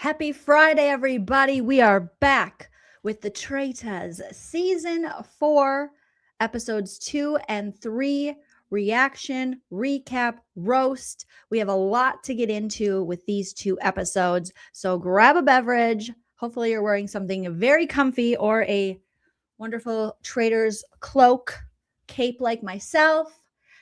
Happy Friday, everybody. We are back with the Traitors Season 4, Episodes 2 and 3, reaction, recap, roast. We have a lot to get into with these 2 episodes, so grab a beverage. Hopefully you're wearing something very comfy or a wonderful Traitors cloak, cape like myself.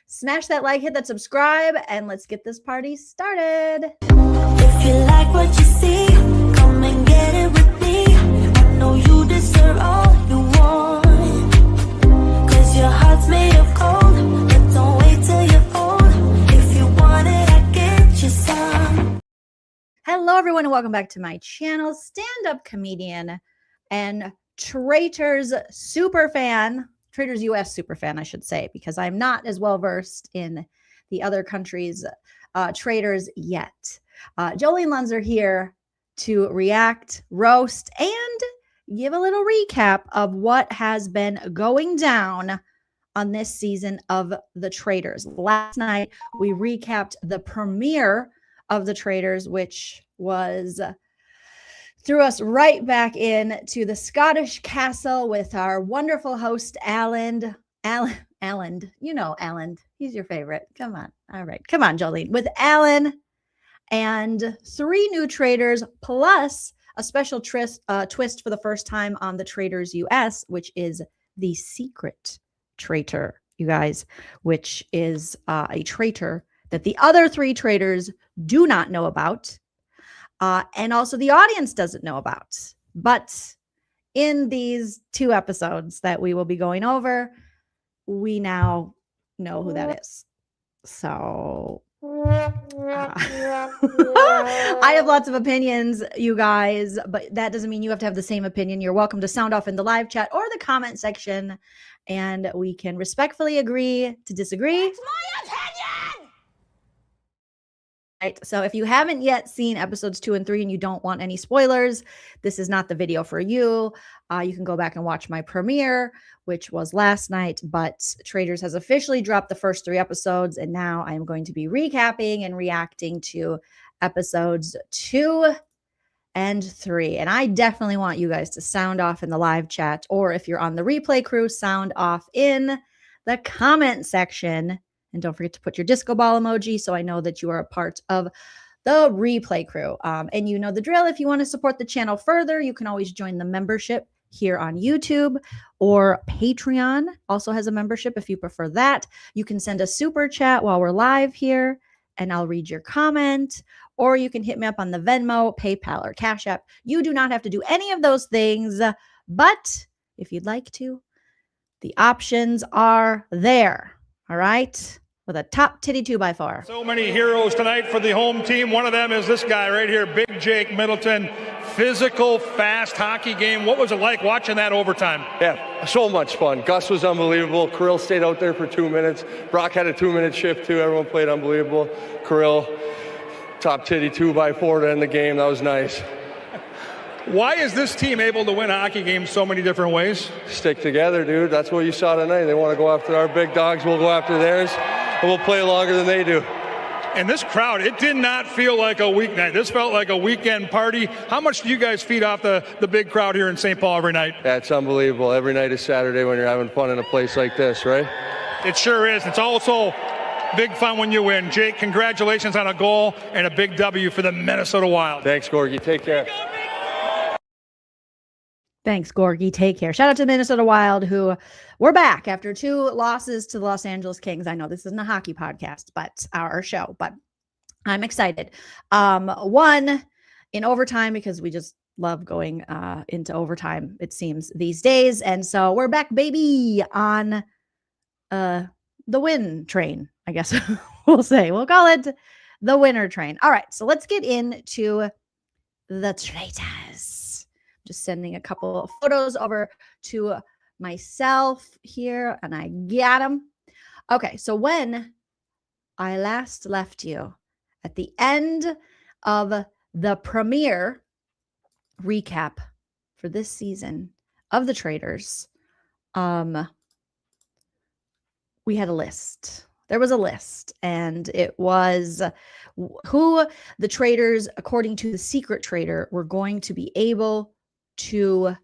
Smash that like, hit that subscribe, and let's get this party started. If you like what you see, come and get it with me. I know you deserve all you want, 'cause your heart's made of gold. But don't wait till you're old. If you want it, I get you some. Hello, everyone, and welcome back to my channel. Stand-up comedian and Traitors superfan, Traitors US superfan, I should say, because I'm not as well-versed in the other countries' Traitors yet. Joleen Lunzer here to react, roast, and give a little recap of what has been going down on this season of The Traitors. Last night, we recapped the premiere of The Traitors, which was threw us right back into the Scottish castle with our wonderful host, Alan. You know Alan. He's your favorite. Come on. All right. Come on, Joleen. With Alan and 3 new Traitors, plus a special twist for the first time on the Traitors US, which is the secret traitor, you guys, which is a traitor that the other 3 Traitors do not know about. And also the audience doesn't know about. But in these 2 episodes that we will be going over, we now know who that is. So I have lots of opinions, you guys, but that doesn't mean you have to have the same opinion. You're welcome to sound off in the live chat or the comment section, and we can respectfully agree to disagree. It's my opinion! Right. So if you haven't yet seen episodes 2 and 3 and you don't want any spoilers, this is not the video for you. You can go back and watch my premiere, which was last night, but Traitors has officially dropped the first 3 episodes, and now I am going to be recapping and reacting to episodes 2 and 3. And I definitely want you guys to sound off in the live chat, or if you're on the replay crew, sound off in the comment section. And don't forget to put your disco ball emoji so I know that you are a part of the replay crew. And you know the drill. If you want to support the channel further, you can always join the membership here on YouTube, or Patreon also has a membership if you prefer that. You can send a super chat while we're live here, and I'll read your comment. Or you can hit me up on the Venmo, PayPal, or Cash App. You do not have to do any of those things, but if you'd like to, the options are there. All right, with a top titty 2x4. So many heroes tonight for the home team. One of them is this guy right here, Big Jake Middleton. Physical, fast hockey game. What was it like watching that overtime? Yeah, so much fun. Gus was unbelievable. Kirill stayed out there for 2 minutes. Brock had a 2-minute shift too. Everyone played unbelievable. Kirill, top titty 2x4 to end the game. That was nice. Why is this team able to win hockey games so many different ways? Stick together, dude. That's what you saw tonight. They want to go after our big dogs. We'll go after theirs. And we'll play longer than they do. And this crowd, it did not feel like a weeknight. This felt like a weekend party. How much do you guys feed off the big crowd here in St. Paul every night? Yeah, it's unbelievable. Every night is Saturday when you're having fun in a place like this, right? It sure is. It's also big fun when you win. Jake, congratulations on a goal and a big W for the Minnesota Wild. Thanks, Gorgie. Take care. Thanks, Gorgie. Take care. Shout out to the Minnesota Wild, who we're back after 2 losses to the Los Angeles Kings. I know this isn't a hockey podcast, but our show, but I'm excited. 1 in overtime, because we just love going into overtime, it seems, these days. And so we're back, baby, on the win train, I guess we'll say. We'll call it the winner train. All right, so let's get into the Traitors. Just sending a couple of photos over to myself here, and I got them. Okay, so when I last left you at the end of the premiere recap for this season of The Traitors, we had a list, There was a list, and it was who the traitors, according to the secret traitor, were going to be able to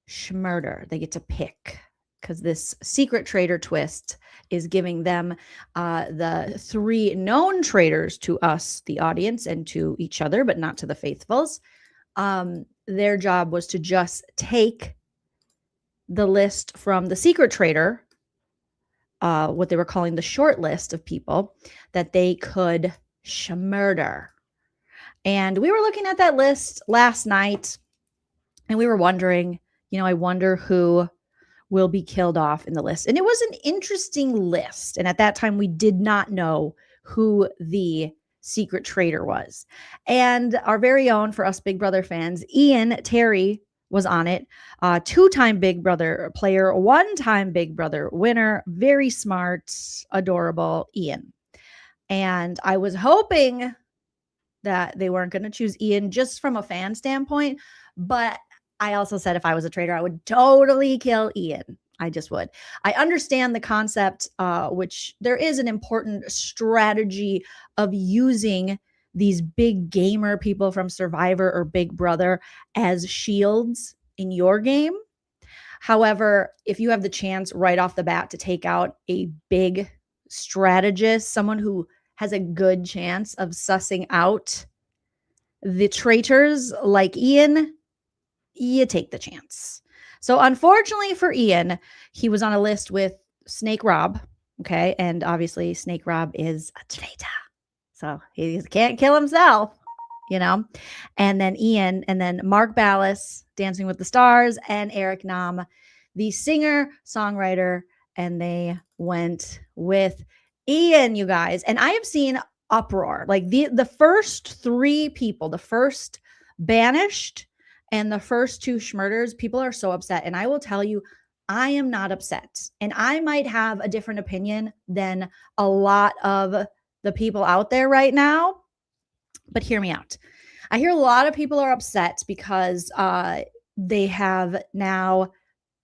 schmurder. They get to pick, because this secret traitor twist is giving them the 3 known traitors to us, the audience, and to each other, but not to the faithfuls. Their job was to just take the list from the secret traitor, what they were calling the short list of people that they could schmurder. And we were looking at that list last night, and we were wondering, I wonder who will be killed off in the list. And it was an interesting list. And at that time, we did not know who the secret traitor was. And our very own, for us Big Brother fans, Ian Terry was on it. 2-time Big Brother player, 1-time Big Brother winner, very smart, adorable Ian. And I was hoping that they weren't going to choose Ian just from a fan standpoint, but I also said if I was a traitor, I would totally kill Ian. I just would. I understand the concept, which there is an important strategy of using these big gamer people from Survivor or Big Brother as shields in your game. However, if you have the chance right off the bat to take out a big strategist, someone who has a good chance of sussing out the traitors like Ian, you take the chance. So unfortunately for Ian, he was on a list with Snake Rob. Okay. And obviously Snake Rob is a traitor. So he can't kill himself, And then Ian, and then Mark Ballas, Dancing with the Stars, and Eric Nam, the singer, songwriter. And they went with Ian, you guys. And I have seen uproar. Like the first 3 people, the first banished and the first 2 schmurders, people are so upset. And I will tell you, I am not upset. And I might have a different opinion than a lot of the people out there right now. But hear me out. I hear a lot of people are upset because they have now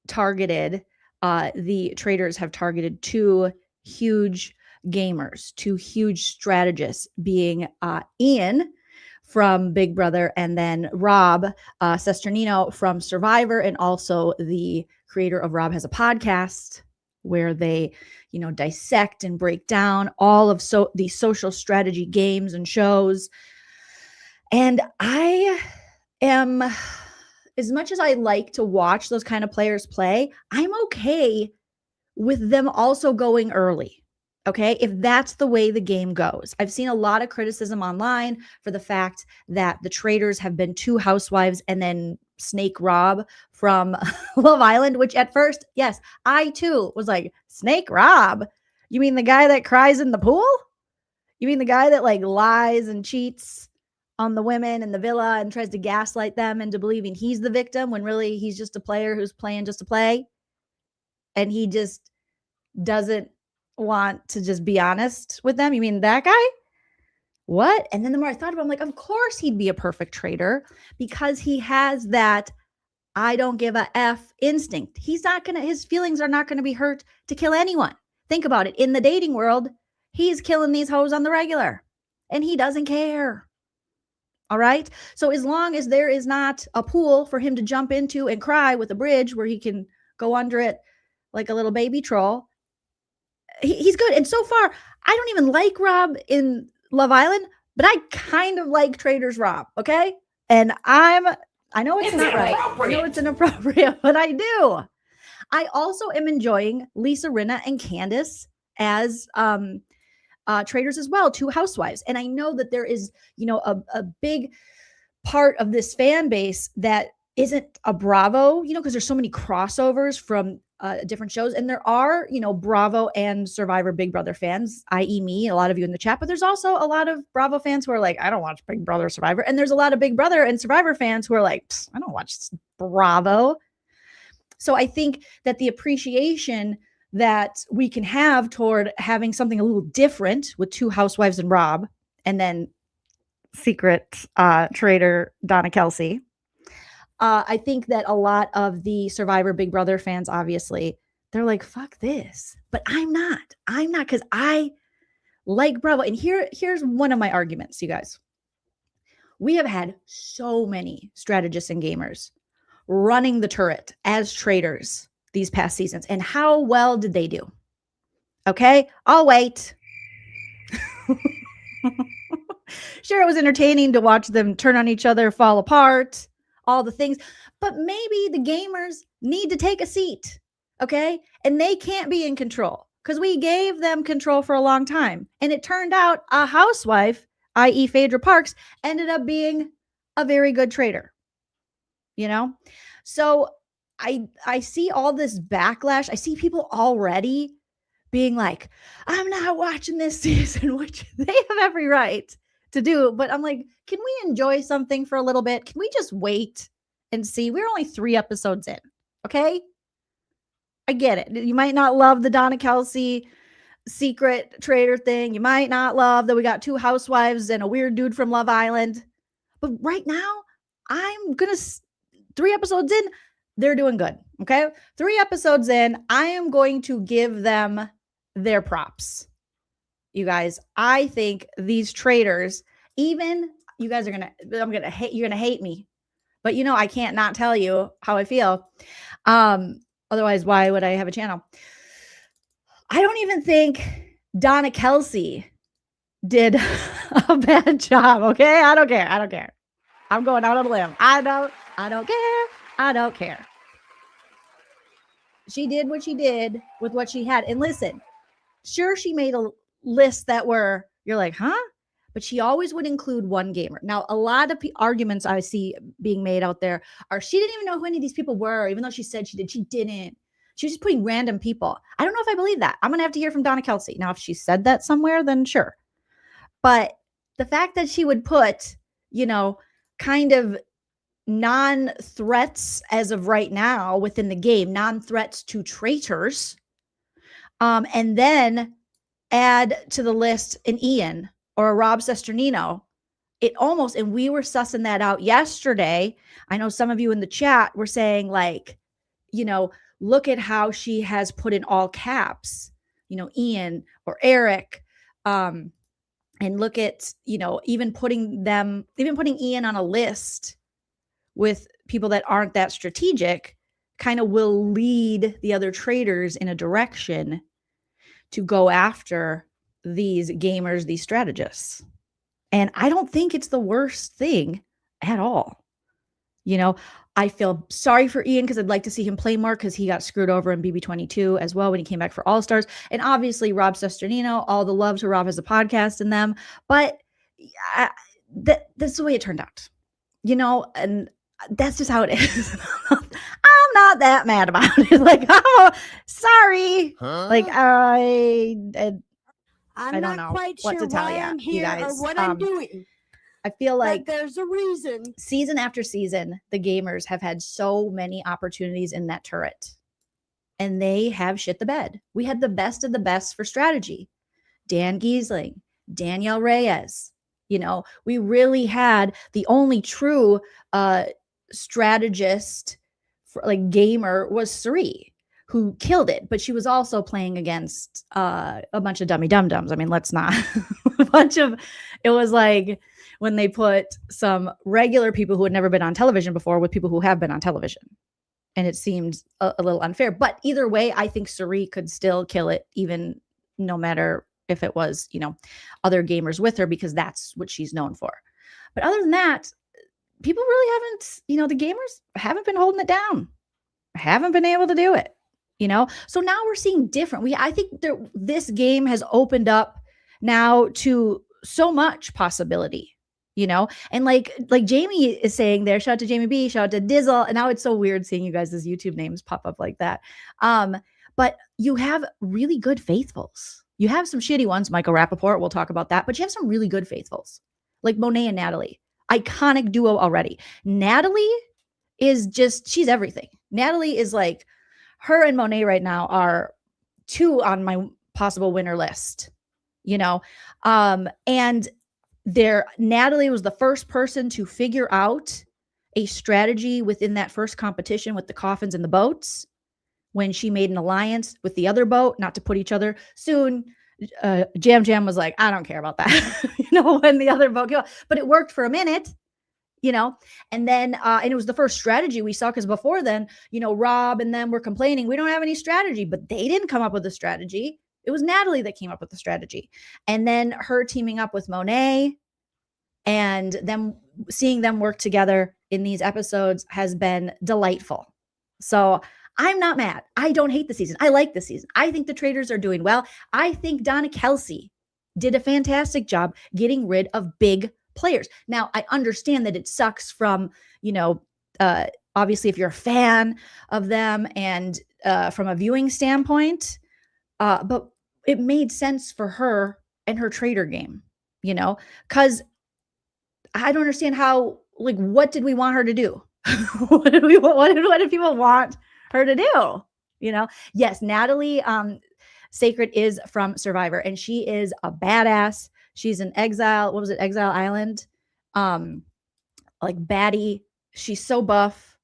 targeted, the traitors have targeted 2 huge gamers, 2 huge strategists, being Ian from Big Brother, and then Rob Sesternino from Survivor, and also the creator of Rob Has a Podcast, where they, dissect and break down all of these social strategy games and shows. And I am, as much as I like to watch those kind of players play, I'm okay with them also going early. Okay, if that's the way the game goes. I've seen a lot of criticism online for the fact that the traitors have been 2 housewives and then Snake Rob from Love Island, which at first, yes, I too was like, Snake Rob? You mean the guy that cries in the pool? You mean the guy that lies and cheats on the women in the villa and tries to gaslight them into believing he's the victim when really he's just a player who's playing just to play? And he just doesn't want to just be honest with them. You mean that guy? What? And then the more I thought about it, I'm like, of course he'd be a perfect traitor, because he has that I don't give a F instinct. His feelings are not going to be hurt to kill anyone. Think about it. In the dating world, he's killing these hoes on the regular and he doesn't care. All right. So as long as there is not a pool for him to jump into and cry with a bridge where he can go under it like a little baby troll, he's good. And so far, I don't even like Rob in Love Island, but I kind of like Traitors Rob. Okay. And I know it's not right. I know it's inappropriate, but I do. I also am enjoying Lisa Rinna and Candace as traitors as well, 2 housewives. And I know that there is, a big part of this fan base that isn't a Bravo, because there's so many crossovers from different shows. And there are, Bravo and Survivor Big Brother fans, i.e. me, a lot of you in the chat, but there's also a lot of Bravo fans who are like, I don't watch Big Brother or Survivor. And there's a lot of Big Brother and Survivor fans who are like, I don't watch Bravo. So I think that the appreciation that we can have toward having something a little different with 2 housewives and Rob, and then secret traitor Donna Kelsey. I think that a lot of the Survivor Big Brother fans obviously They're like, fuck this. But I'm not because I like Bravo. And here's one of my arguments, you guys. We have had so many strategists and gamers running the turret as traitors these past seasons. And how well did they do? Okay, I'll wait. Sure, it was entertaining to watch them turn on each other, fall apart, all the things. But maybe the gamers need to take a seat, okay? And they can't be in control because we gave them control for a long time. And it turned out a housewife, i.e. Phaedra Parks, ended up being a very good traitor, you know? So I see all this backlash. I see people already being like, I'm not watching this season, which they have every right to do. But I'm like, can we enjoy something for a little bit? Can we just wait and see? We're only 3 episodes in, okay? I get it. You might not love the Donna Kelsey secret traitor thing. You might not love that we got 2 housewives and a weird dude from Love Island. But right now, I'm going to, 3 episodes in, they're doing good, okay? 3 episodes in, I am going to give them their props. You guys, I think these traitors, even you guys are going to, you're going to hate me, but you know, I can't not tell you how I feel. Otherwise, why would I have a channel? I don't even think Donna Kelsey did a bad job. Okay. I don't care. I'm going out on a limb. I don't care. She did what she did with what she had. And listen, sure, she made a list that were, you're like, huh? But she always would include one gamer. Now, a lot of arguments I see being made out there are she didn't even know who any of these people were, even though she said she did. She didn't. She was just putting random people. I don't know if I believe that. I'm going to have to hear from Donna Kelsey. Now, if she said that somewhere, then sure. But the fact that she would put, you know, kind of non-threats as of right now within the game, non-threats to traitors, and then add to the list an Ian or a Rob Sesternino, it almost, and we were sussing that out yesterday. I know some of you in the chat were saying like, you know, look at how she has put in all caps, you know, Ian or Eric, and look at, you know, even putting Ian on a list with people that aren't that strategic kind of will lead the other traders in a direction to go after these gamers, these strategists. And I don't think it's the worst thing at all. You know, I feel sorry for Ian because I'd like to see him play more because he got screwed over in BB22 as well when he came back for All-Stars. And obviously Rob Sesternino, all the love to Rob has a podcast in them. But that's the way it turned out, you know, and that's just how it is. I'm not that mad about it. Like, oh, sorry. Huh? Like, I don't know quite what to tell you, you guys. Or what I'm doing. I feel like there's a reason. Season after season, the gamers have had so many opportunities in that turret, and they have shit the bed. We had the best of the best for strategy. Dan Giesling, Danielle Reyes. You know, we really had the only true strategist, for, like, gamer was Suri, who killed it, but she was also playing against a bunch of dummy dum-dums. I mean, let's not it was like when they put some regular people who had never been on television before with people who have been on television. And it seemed a little unfair, but either way, I think Suri could still kill it, even no matter if it was, you know, other gamers with her, because that's what she's known for. But other than that, people really haven't, you know, the gamers haven't been holding it down, haven't been able to do it, you know? So now we're seeing different. I think this game has opened up now to so much possibility, you know? And like Jamie is saying there, shout out to Jamie B, shout out to Dizzle. And now it's so weird seeing you guys' YouTube names pop up like that. But you have really good faithfuls. You have some shitty ones, Michael Rappaport, we'll talk about that, but you have some really good faithfuls, like Monet and Natalie. Iconic duo already. Natalie is just, she's everything. Natalie is like, her and Monet right now are 2 on my possible winner list, you know? And Natalie was the first person to figure out a strategy within that first competition with the coffins and the boats when she made an alliance with the other boat, not to put each other soon. Jam was like, I don't care about that, when the other boat came out, but it worked for a minute, and then, and it was the first strategy we saw, because before then, Rob and them were complaining, we don't have any strategy, but they didn't come up with a strategy. It was Natalie that came up with the strategy. And then her teaming up with Monet and them seeing them work together in these episodes has been delightful. So I'm not mad. I don't hate the season. I like the season. I think the Traitors are doing well. I think Donna Kelsey did a fantastic job getting rid of big players. Now, I understand that it sucks from, obviously if you're a fan of them and from a viewing standpoint, but it made sense for her and her Traitor game, because I don't understand how, what did we want her to do? what did people want her to do? Yes, Natalie Sacred is from Survivor, and she is a badass. She's in Exile. What was it? Exile Island. Baddie. She's so buff.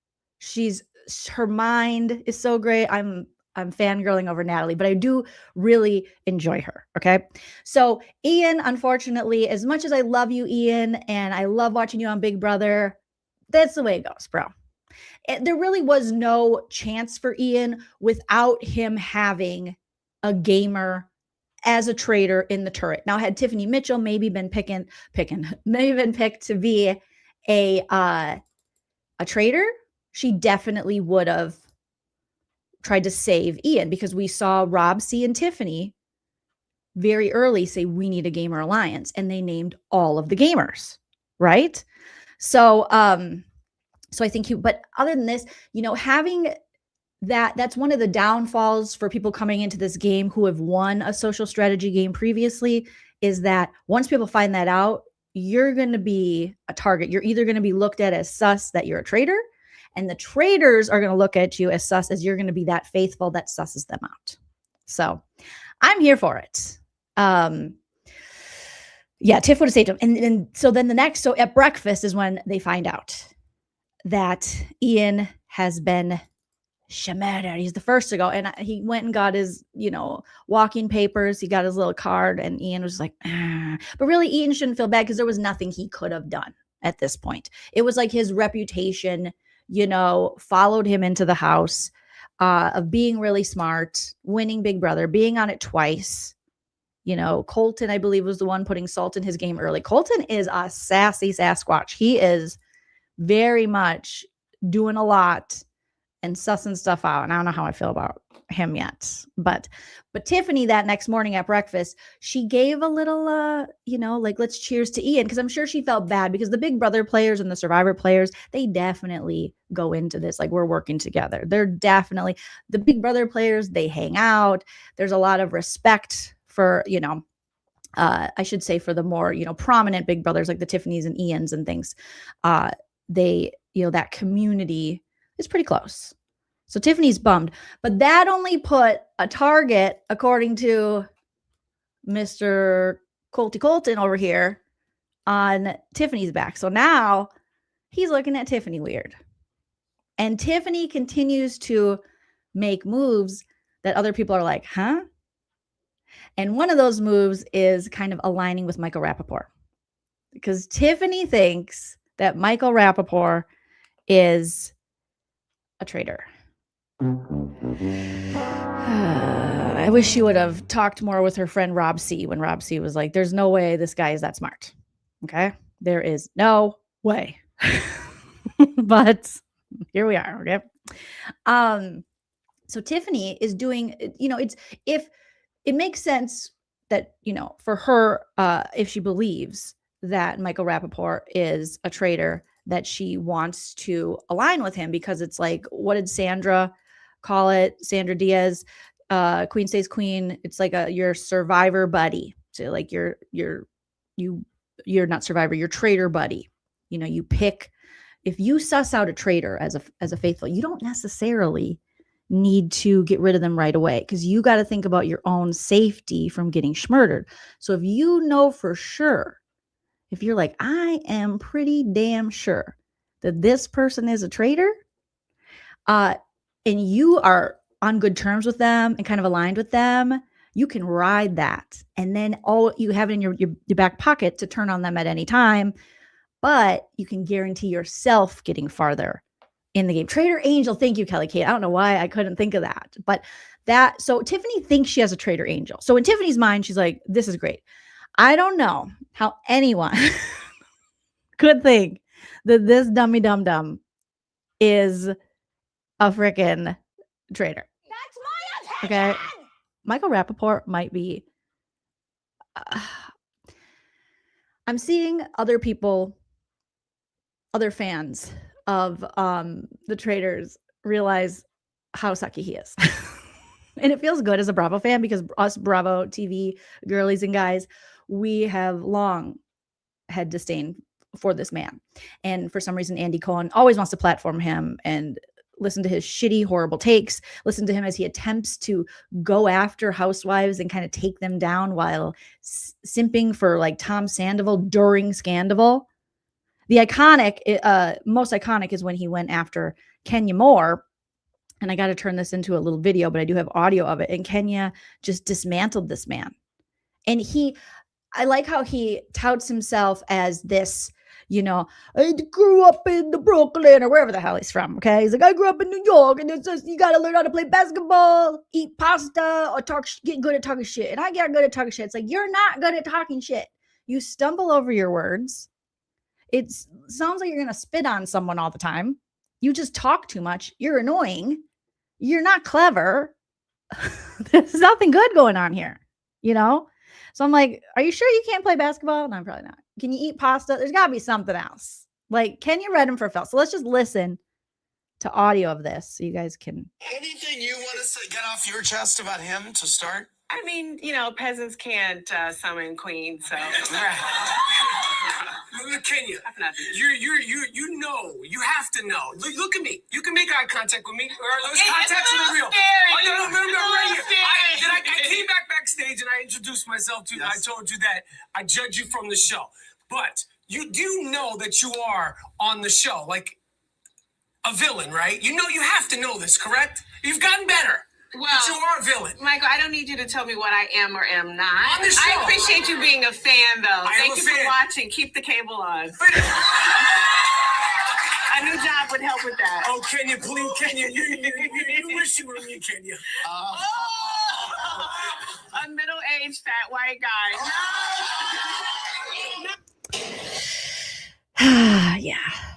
Her mind is so great. I'm fangirling over Natalie, but I do really enjoy her. Okay. So Ian, unfortunately, as much as I love you, Ian, and I love watching you on Big Brother, that's the way it goes, bro. There really was no chance for Ian without him having a gamer as a traitor in the turret. Now, had Tiffany Mitchell maybe been picked to be a traitor, she definitely would have tried to save Ian, because we saw Rob C and Tiffany very early say, we need a gamer alliance, and they named all of the gamers, right? So I think but other than this, having that's one of the downfalls for people coming into this game who have won a social strategy game previously, is that once people find that out, you're going to be a target. You're either going to be looked at as sus that you're a traitor, and the traitors are going to look at you as sus as you're going to be that faithful that susses them out. So I'm here for it. Yeah, Tiff would have saved him. And so then so at breakfast is when they find out that Ian has been murdered. He's the first to go. And he went and got his, walking papers. He got his little card, and Ian was like, ah. But really, Ian shouldn't feel bad, because there was nothing he could have done at this point. It was like his reputation, followed him into the house of being really smart, winning Big Brother, being on it twice. Colton, I believe, was the one putting salt in his game early. Colton is a sassy Sasquatch. He is very much doing a lot and sussing stuff out. And I don't know how I feel about him yet. But Tiffany, that next morning at breakfast, she gave a little, let's cheers to Ian, because I'm sure she felt bad, because the Big Brother players and the Survivor players, they definitely go into this like we're working together. They're definitely the Big Brother players. They hang out. There's a lot of respect for, I should say, for the more, prominent Big Brothers like the Tiffany's and Ians and things. They, that community is pretty close. So Tiffany's bummed, but that only put a target, according to Mr. Colton over here, on Tiffany's back. So now he's looking at Tiffany weird. And Tiffany continues to make moves that other people are like, huh? And one of those moves is kind of aligning with Michael Rappaport, because Tiffany thinks that Michael Rappaport is a traitor. I wish she would have talked more with her friend Rob C when Rob C was like, there's no way this guy is that smart. Okay. There is no way. But here we are. Okay. So Tiffany is doing, if it makes sense that, for her, if she believes that Michael Rappaport is a traitor, that she wants to align with him, because it's like, what did Sandra call it? Sandra Diaz, Queen Stays Queen. It's like your survivor buddy. So like you're not survivor, you're traitor buddy. You pick, if you suss out a traitor as a faithful, you don't necessarily need to get rid of them right away, because you got to think about your own safety from getting schmurdered. So if you know for sure, if you're like, I am pretty damn sure that this person is a traitor, and you are on good terms with them and kind of aligned with them, you can ride that. And then all you have it in your back pocket to turn on them at any time. But you can guarantee yourself getting farther in the game. Traitor Angel. Thank you, Kelly Kate. I don't know why I couldn't think of that. But so Tiffany thinks she has a Traitor Angel. So in Tiffany's mind, she's like, this is great. I don't know how anyone could think that this dummy dum-dum is a freaking traitor. That's my opinion. Okay. Michael Rappaport might be. I'm seeing other people, other fans of the Traitors realize how sucky he is. And it feels good as a Bravo fan because us Bravo TV girlies and guys, we have long had disdain for this man. And for some reason, Andy Cohen always wants to platform him and listen to his shitty, horrible takes, listen to him as he attempts to go after housewives and kind of take them down while simping for like Tom Sandoval during Scandival. The most iconic is when he went after Kenya Moore. And I got to turn this into a little video, but I do have audio of it. And Kenya just dismantled this man. And I like how he touts himself as this, I grew up in the Brooklyn or wherever the hell he's from. Okay. He's like, I grew up in New York and it's just, you got to learn how to play basketball, eat pasta, or get good at talking shit. And I get good at talking shit. It's like, you're not good at talking shit. You stumble over your words. It sounds like you're going to spit on someone all the time. You just talk too much. You're annoying. You're not clever. There's nothing good going on here, So I'm like, are you sure you can't play basketball? No, I'm probably not. Can you eat pasta? There's got to be something else. Like, can you read him for Phil? So let's just listen to audio of this so you guys can. Anything you want to get off your chest about him to start? I mean, peasants can't summon queens, so. Kenya, you have to know. Look at me. You can make eye contact with me. Those contacts are real. No, right here. I came backstage and I introduced myself to you. Yes. I told you that I judge you from the show. But you do know that you are on the show, like a villain, right? You have to know this, correct? You've gotten better. Well, but you are a villain. Michael, I don't need you to tell me what I am or am not. On the show. I appreciate you being a fan, though. Thank you for watching. Keep the cable on. A new job would help with that. Oh, Kenya, please, Kenya. You wish you were me, Kenya. A middle-aged fat white guy. Yeah.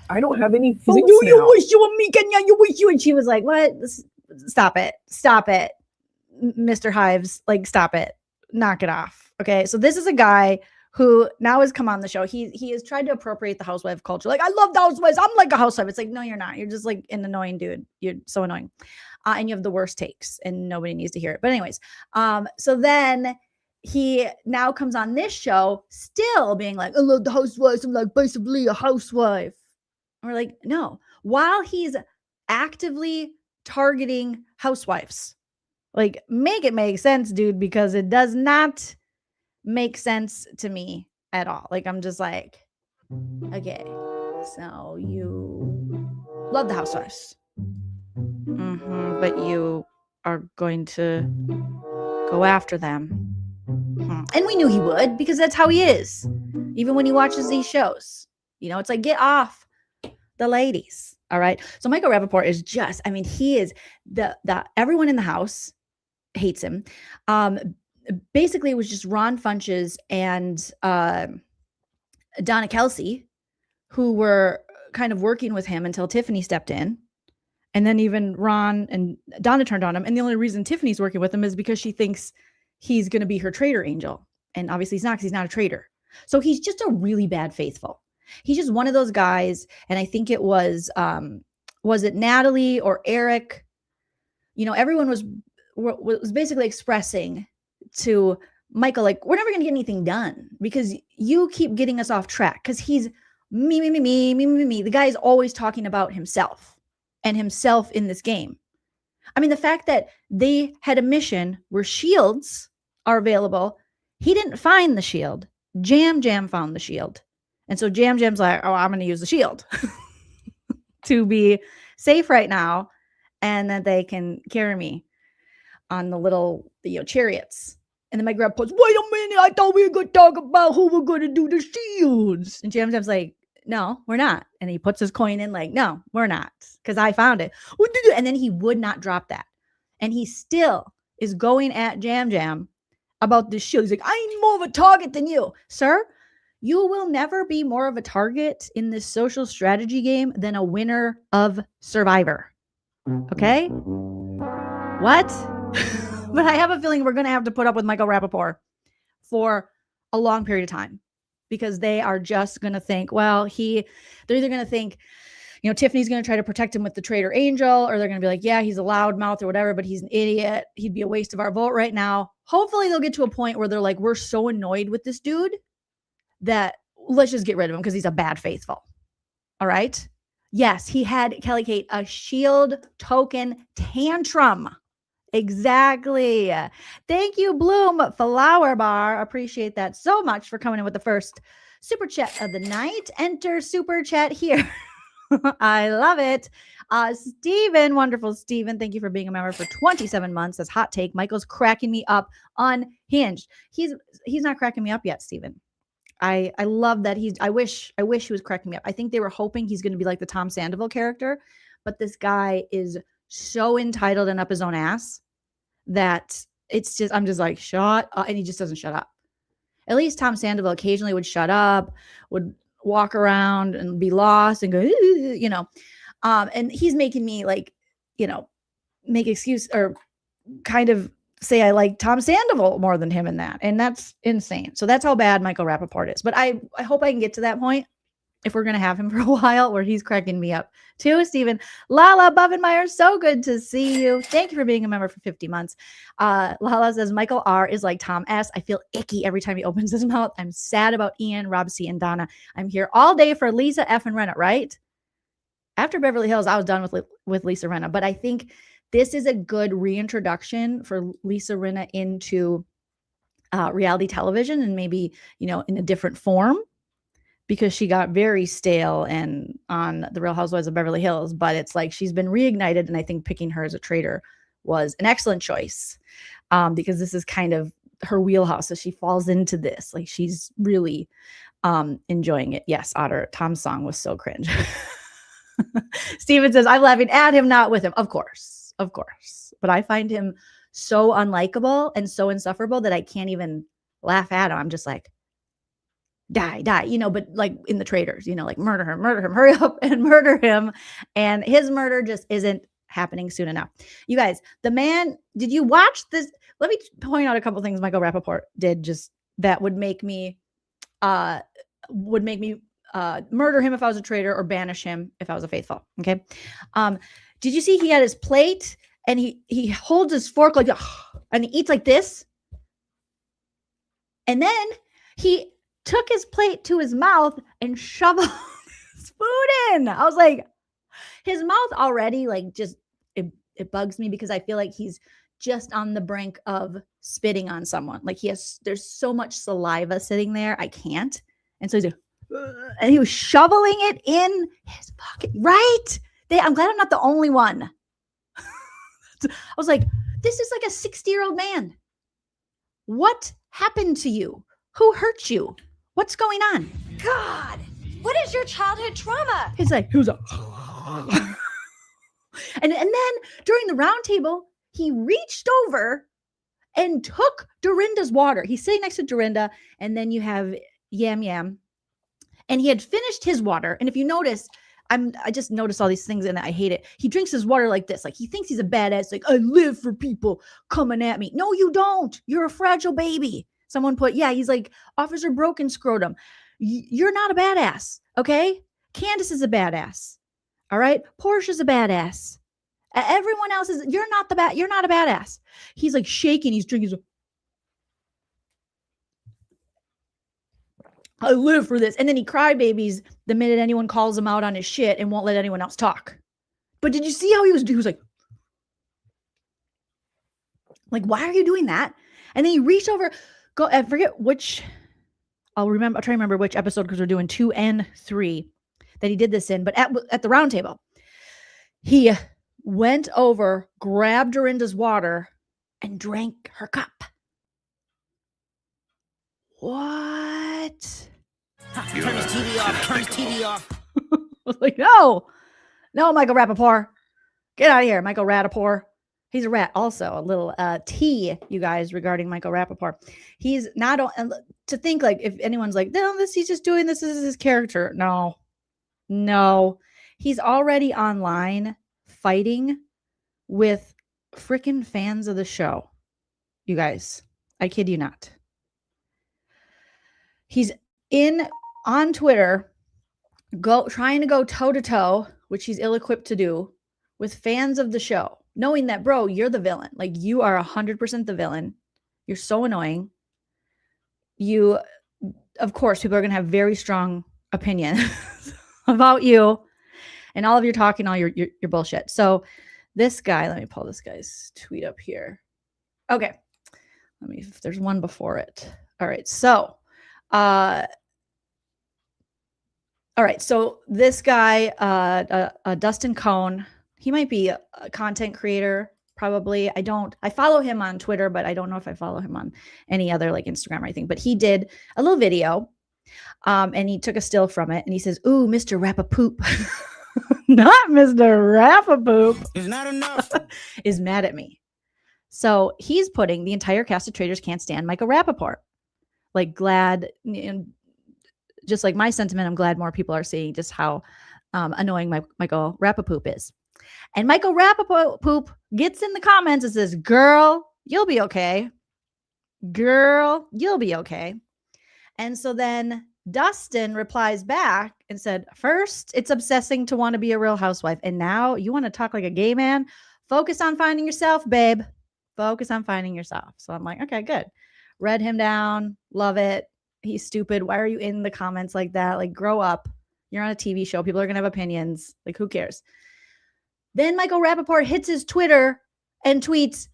I don't have any He's like, you wish you were me, Kenya. You wish you. And she was like, what? Stop it, Mr. Hives. Like, stop it. Knock it off. Okay. So this is a guy who now has come on the show. He has tried to appropriate the housewife culture. Like, I love the housewives. I'm like a housewife. It's like, no, you're not. You're just like an annoying dude. You're so annoying. And you have the worst takes and nobody needs to hear it. But anyways, so then he now comes on this show still being like, I love the housewives. I'm like basically a housewife. And we're like, no, while he's actively targeting housewives. Like, make it make sense, dude, because it does not make sense to me at all. Like, I'm just like, okay, so you love the housewives. But you are going to go after them. And we knew he would because that's how he is. Even when he watches these shows. It's like, get off the ladies. All right. So Michael Rappaport is just, he is the everyone in the house hates him. Basically, it was just Ron Funches and Donna Kelsey who were kind of working with him until Tiffany stepped in. And then even Ron and Donna turned on him. And the only reason Tiffany's working with him is because she thinks he's going to be her traitor angel. And obviously he's not, because he's not a traitor. So he's just a really bad faithful. He's just one of those guys. And I think it was it Natalie or Eric? Everyone was basically expressing to Michael, like, we're never going to get anything done because you keep getting us off track. Because he's me. The guy is always talking about himself and himself in this game. The fact that they had a mission where shields are available, he didn't find the shield. Jam found the shield. And so Jam's like, oh, I'm going to use the shield to be safe right now and that they can carry me on the little, chariots. And then my grandpa goes, wait a minute, I thought we were going to talk about who we're going to do the shields. And Jam Jam's like, no, we're not. And he puts his coin in like, no, we're not. Because I found it. And then he would not drop that. And he still is going at Jam Jam about the shield. He's like, I'm more of a target than you. Sir, you will never be more of a target in this social strategy game than a winner of Survivor. Okay? What? But I have a feeling we're going to have to put up with Michael Rappaport for a long period of time, because they are just going to think, well, they're either going to think, Tiffany's going to try to protect him with the traitor angel, or they're going to be like, yeah, he's a loudmouth or whatever, but he's an idiot. He'd be a waste of our vote right now. Hopefully they'll get to a point where they're like, we're so annoyed with this dude that let's just get rid of him because he's a bad faithful. All right. Yes, he had, Kelly Kate, a shield token tantrum. Exactly. Thank you, Bloom Flower Bar. Appreciate that so much for coming in with the first super chat of the night. Enter super chat here. I love it. Steven, wonderful Steven. Thank you for being a member for 27 months. That's hot take. Michael's cracking me up unhinged. He's not cracking me up yet, Steven. I love that I wish he was cracking me up. I think they were hoping he's going to be like the Tom Sandoval character, but this guy is so entitled and up his own ass that I'm just like, shut up. And he just doesn't shut up. At least Tom Sandoval occasionally would shut up, would walk around and be lost and go, and he's making me like, make excuse or kind of say I like Tom Sandoval more than him in that. And that's insane. So that's how bad Michael Rappaport is. But I hope I can get to that point if we're going to have him for a while where he's cracking me up too. Steven, Lala Bovenmeyer, so good to see you. Thank you for being a member for 50 months. Lala says, Michael R is like Tom S. I feel icky every time he opens his mouth. I'm sad about Ian, Rob C, and Donna. I'm here all day for Lisa F and Renna, right? After Beverly Hills, I was done with Lisa Renna, but I think this is a good reintroduction for Lisa Rinna into reality television, and maybe, in a different form, because she got very stale and on The Real Housewives of Beverly Hills, but it's like she's been reignited, and I think picking her as a traitor was an excellent choice, because this is kind of her wheelhouse. So she falls into this. Like, she's really enjoying it. Yes, Otter, Tom's song was so cringe. Steven says, I'm laughing at him, not with him. Of course. But I find him so unlikable and so insufferable that I can't even laugh at him. I'm just like, die, but like in the Traitors, like murder him, hurry up and murder him. And his murder just isn't happening soon enough. You guys, the man, did you watch this? Let me point out a couple things Michael Rappaport did just that would make me murder him if I was a traitor, or banish him if I was a faithful. Okay. Did you see he had his plate and he holds his fork like, and he eats like this? And then he took his plate to his mouth and shoved his food in. I was like, his mouth already, like, just, it bugs me, because I feel like he's just on the brink of spitting on someone. Like, there's so much saliva sitting there. I can't. And so he's like, and he was shoveling it in his pocket. Right. I'm glad I'm not the only one. I was like, this is like a 60-year-old man. What happened to you? Who hurt you? What's going on? God, what is your childhood trauma? It's like, who's a and then during the round table, he reached over and took Dorinda's water. He's sitting next to Dorinda, and then you have Yam Yam, and he had finished his water. And if you notice, I just noticed all these things and I hate it. He drinks his water like this. Like, he thinks he's a badass. Like, I live for people coming at me. No, you don't. You're a fragile baby. Someone put, he's like Officer Broken Scrotum. You're not a badass. Okay. Candace is a badass. All right. Portia's a badass. Everyone else is, you're not a badass. He's like shaking. He's drinking. I live for this. And then he crybabies the minute anyone calls him out on his shit and won't let anyone else talk. But did you see how he was like, why are you doing that? And then he reached over, I forget which, I'll try to remember which episode, because we're doing 2 and 3 that he did this in. But at the round table, he went over, grabbed Dorinda's water, and drank her cup. What? Turn his TV off. Turn his TV off. I was like, no, Michael Rappaport. Get out of here, Michael Rappaport. He's a rat. Also, a little tea, you guys, regarding Michael Rappaport. He's not to think like if anyone's like, no, he's just doing this as his character. No, he's already online fighting with freaking fans of the show. You guys, I kid you not. He's on Twitter, trying to go toe to toe, which he's ill-equipped to do, with fans of the show, knowing that, bro, you're the villain. Like, you are 100% the villain. You're so annoying. Of course, people are going to have very strong opinions about you and all of your talking, all your bullshit. So this guy, let me pull this guy's tweet up here. Okay. If there's one before it. All right. So, so this guy, Dustin Cohn, he might be a content creator, probably. I follow him on Twitter, but I don't know if I follow him on any other like Instagram or anything. But he did a little video, and he took a still from it, and he says, "Ooh, Mr. Rappapoop," not Mr. Rappapoop, It's not enough. is mad at me. So he's putting the entire cast of Traitors can't stand Michael Rappaport. Like, glad, just like my sentiment, I'm glad more people are seeing just how annoying Michael Rappapoop is. And Michael Rappapoop gets in the comments and says, "Girl, you'll be okay. Girl, you'll be okay." And so then Dustin replies back and said, "First, it's obsessing to want to be a real housewife. And now you want to talk like a gay man? Focus on finding yourself, babe. Focus on finding yourself." So I'm like, okay, good. Read him down. Love it. He's stupid. Why are you in the comments like that? Like, grow up. You're on a TV show. People are going to have opinions. Like, who cares? Then Michael Rappaport hits his Twitter and tweets,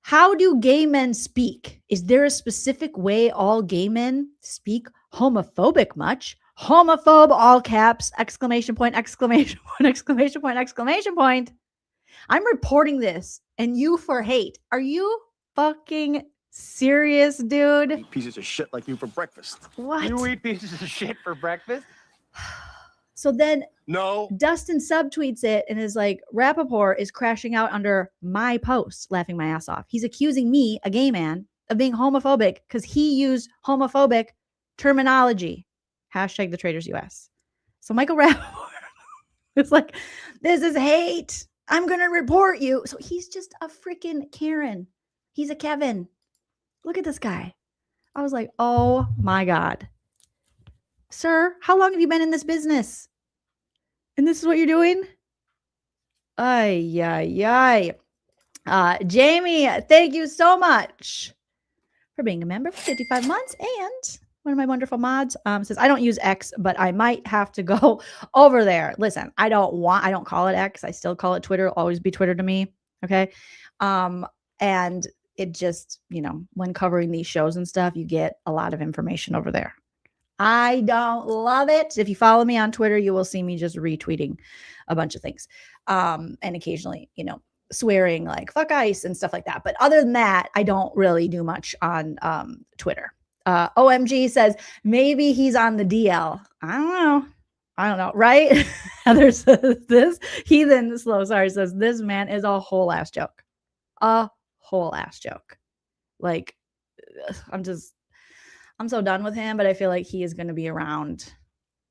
"How do gay men speak? Is there a specific way all gay men speak homophobic much? Homophobe, all caps, exclamation point, exclamation point, exclamation point, exclamation point. I'm reporting this and you for hate. Are you fucking serious, dude?" Eat pieces of shit like you for breakfast. What? You eat pieces of shit for breakfast? So then No. Dustin subtweets it and is like, "Rappaport is crashing out under my post, laughing my ass off. He's accusing me, a gay man, of being homophobic because he used homophobic terminology. Hashtag the Traitors US." So Michael Rappaport is like, "This is hate. I'm going to report you." So he's just a freaking Karen. He's a Kevin. Look at this guy. I was like, oh my God. Sir, how long have you been in this business? And this is what you're doing? Ay. Jamie, thank you so much for being a member for 55 months. And one of my wonderful mods says, "I don't use X, but I might have to go over there." Listen, I don't call it X. I still call it Twitter. It'll always be Twitter to me. Okay. And it just, when covering these shows and stuff, you get a lot of information over there. I don't love it. If you follow me on Twitter, you will see me just retweeting a bunch of things. And occasionally, swearing like fuck ICE and stuff like that. But other than that, I don't really do much on Twitter. OMG says, maybe he's on the DL. I don't know. Right? Heather says this. Heathen Slow, says, "This man is a whole ass joke." A whole ass joke. Like, I'm so done with him, but I feel like he is going to be around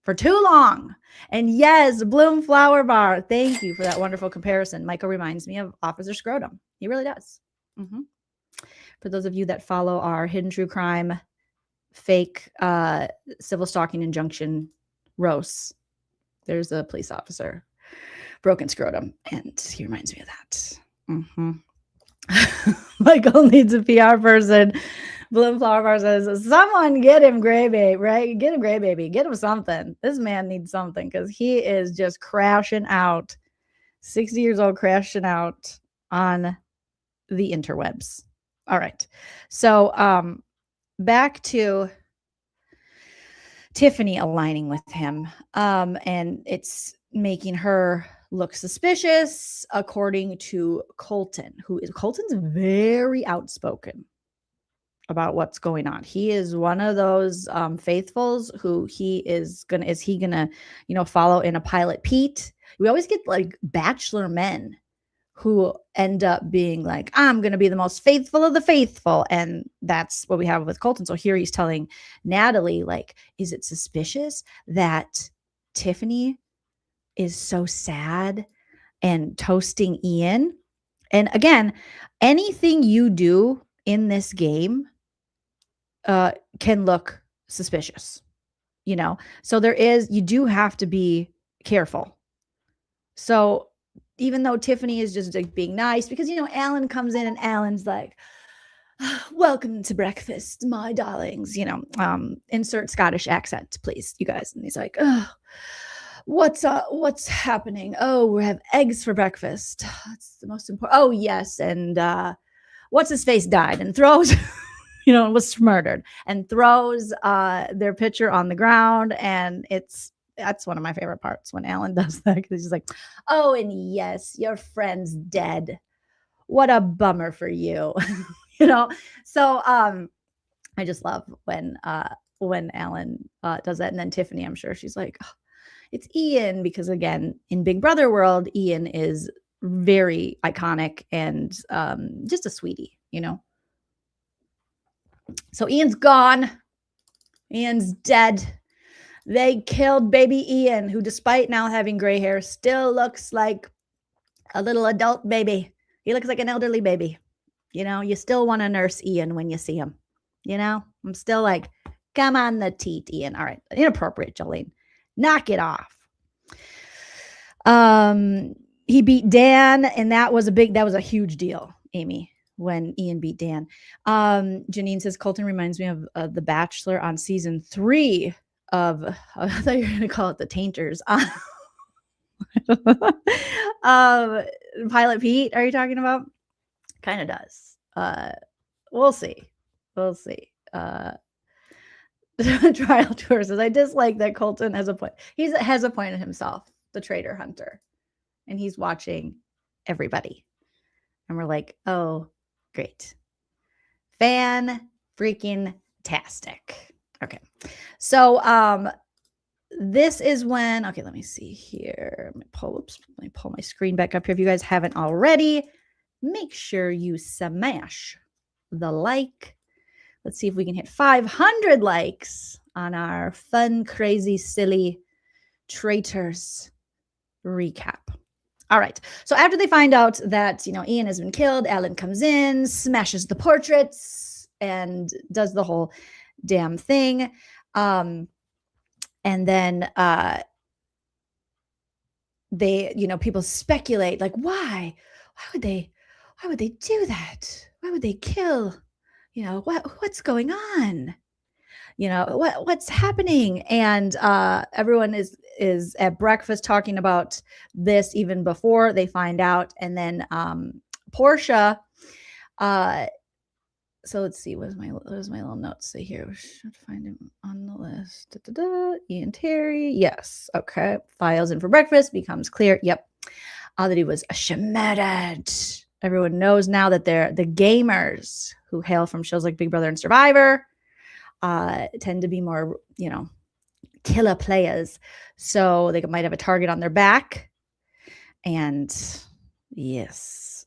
for too long. And yes, Bloom Flower Bar, thank you for that wonderful comparison. Michael reminds me of Officer Scrotum. He really does. For those of you that follow our hidden true crime, fake civil stalking injunction roasts, there's a police officer, broken scrotum, and he reminds me of that. Michael needs a PR person. Bloom Flower Bar says, "Someone get him Gray Baby, right? Get him Gray Baby. Get him something. This man needs something because he is just crashing out. 60 years old, crashing out on the interwebs." All right. So back to Tiffany aligning with him. And it's making her look suspicious, according to Colton's very outspoken about what's going on. He is one of those faithfuls who is he gonna, follow in a Pilot Pete? We always get like bachelor men who end up being like, I'm gonna be the most faithful of the faithful. And that's what we have with Colton. So here he's telling Natalie, like, is it suspicious that Tiffany is so sad and toasting Ian? And again, anything you do in this game can look suspicious, so you do have to be careful. So even though Tiffany is just like being nice, because Alan comes in and Alan's like, welcome to breakfast, my darlings, insert Scottish accent, please, you guys. And he's like, oh, what's happening? Oh, we have eggs for breakfast. That's the most important. Oh, yes. And what's his face died and throws was murdered and throws their picture on the ground. And that's one of my favorite parts when Alan does that, because he's like, oh, and yes, your friend's dead. What a bummer for you. So I just love when Alan does that. And then Tiffany, I'm sure she's like, oh, it's Ian, because again, in Big Brother world, Ian is very iconic and just a sweetie, So Ian's gone. Ian's dead. They killed baby Ian, who, despite now having gray hair, still looks like a little adult baby. He looks like an elderly baby. You still want to nurse Ian when you see him. I'm still like, come on the teat, Ian. All right. Inappropriate, Jolene. Knock it off. He beat Dan, and that was a huge deal, Amy, when Ian beat Dan. Janine says, Colton reminds me of The Bachelor on season 3 of, I thought you were going to call it the Tainters. Pilot Pete, are you talking about? Kind of does. We'll see. Trial Tour says, I dislike that Colton has a point. He has appointed himself the traitor hunter, and he's watching everybody. And we're like, oh, great. Fan freaking tastic. Okay. So this is when, okay, let me see here. Let me pull my screen back up here. If you guys haven't already, make sure you smash the like. Let's see if we can hit 500 likes on our fun, crazy, silly Traitors recap. All right. So after they find out that, Ian has been killed, Alan comes in, smashes the portraits, and does the whole damn thing. And then people speculate, like, why would they do that? Why would they kill? What's going on? What's happening? And everyone is at breakfast talking about this even before they find out. And then Portia, so let's see, what does my little notes say here? We should find him on the list. Ian Terry. Yes. Okay. Files in for breakfast. Becomes clear. Yep. That he was shredded. Everyone knows now that they're the gamers who hail from shows like Big Brother and Survivor. Tend to be more, killer players. So they might have a target on their back. And yes.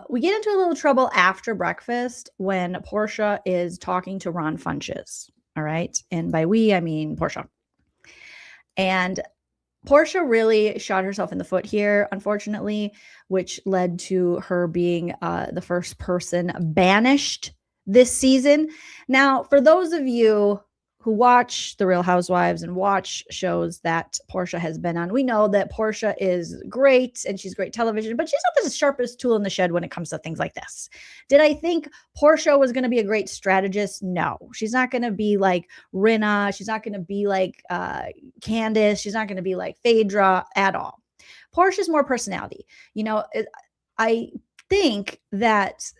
We get into a little trouble after breakfast when Portia is talking to Ron Funches. All right. And by we, I mean Portia. And Portia really shot herself in the foot here, unfortunately, which led to her being the first person banished this season. Now, for those of you who watch The Real Housewives and watch shows that Portia has been on, we know that Portia is great and she's great television, but she's not the sharpest tool in the shed when it comes to things like this. Did I think Portia was going to be a great strategist? No, she's not going to be like Rinna. She's not going to be like Candace. She's not going to be like Phaedra at all. Portia's more personality. I think that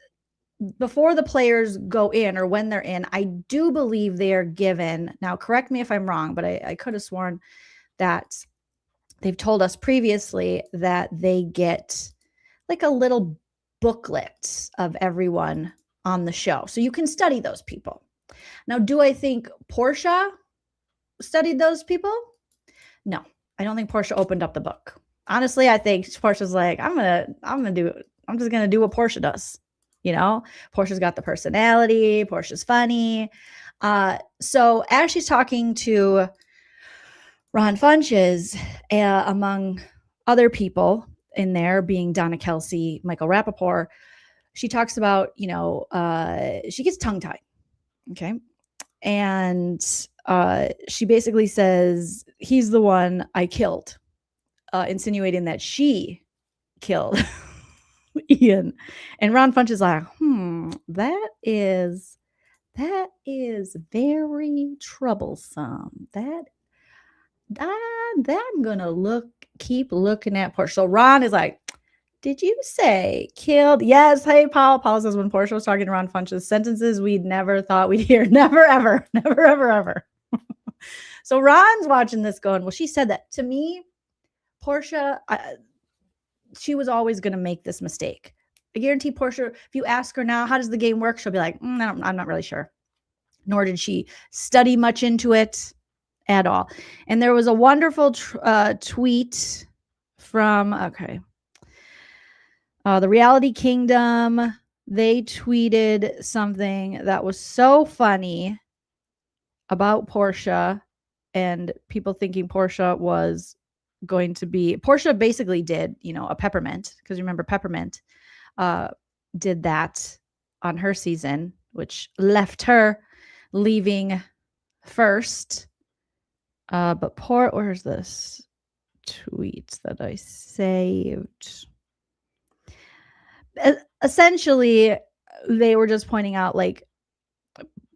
before the players go in or when they're in, I do believe they are given, now correct me if I'm wrong, but I could have sworn that they've told us previously that they get like a little booklet of everyone on the show. So you can study those people. Now, do I think Portia studied those people? No, I don't think Portia opened up the book. Honestly, I think Portia's like, I'm just gonna do what Portia does. You know, Portia's got the personality. Portia's funny. So as she's talking to Ron Funches, among other people in there, being Donna Kelsey, Michael Rappaport, she talks about, she gets tongue-tied. Okay. And she basically says, he's the one I killed, insinuating that she killed Ian. And Ron Funch is like, that is very troublesome. I'm gonna keep looking at Portia. So Ron is like, did you say killed? Yes. Hey, Paul. Paul says when Portia was talking to Ron Funches, sentences we'd never thought we'd hear. Never, ever. Never, ever, ever. So Ron's watching this going, well, she said that to me. Portia, she was always going to make this mistake. I guarantee Portia, if you ask her now, how does the game work? She'll be like, I'm not really sure. Nor did she study much into it at all. And there was a wonderful tweet from, the Reality Kingdom. They tweeted something that was so funny about Portia and people thinking Portia was going to be, Portia basically did, a peppermint, because remember Peppermint did that on her season, which left her leaving first. But where's this tweet that I saved? Essentially, they were just pointing out, like,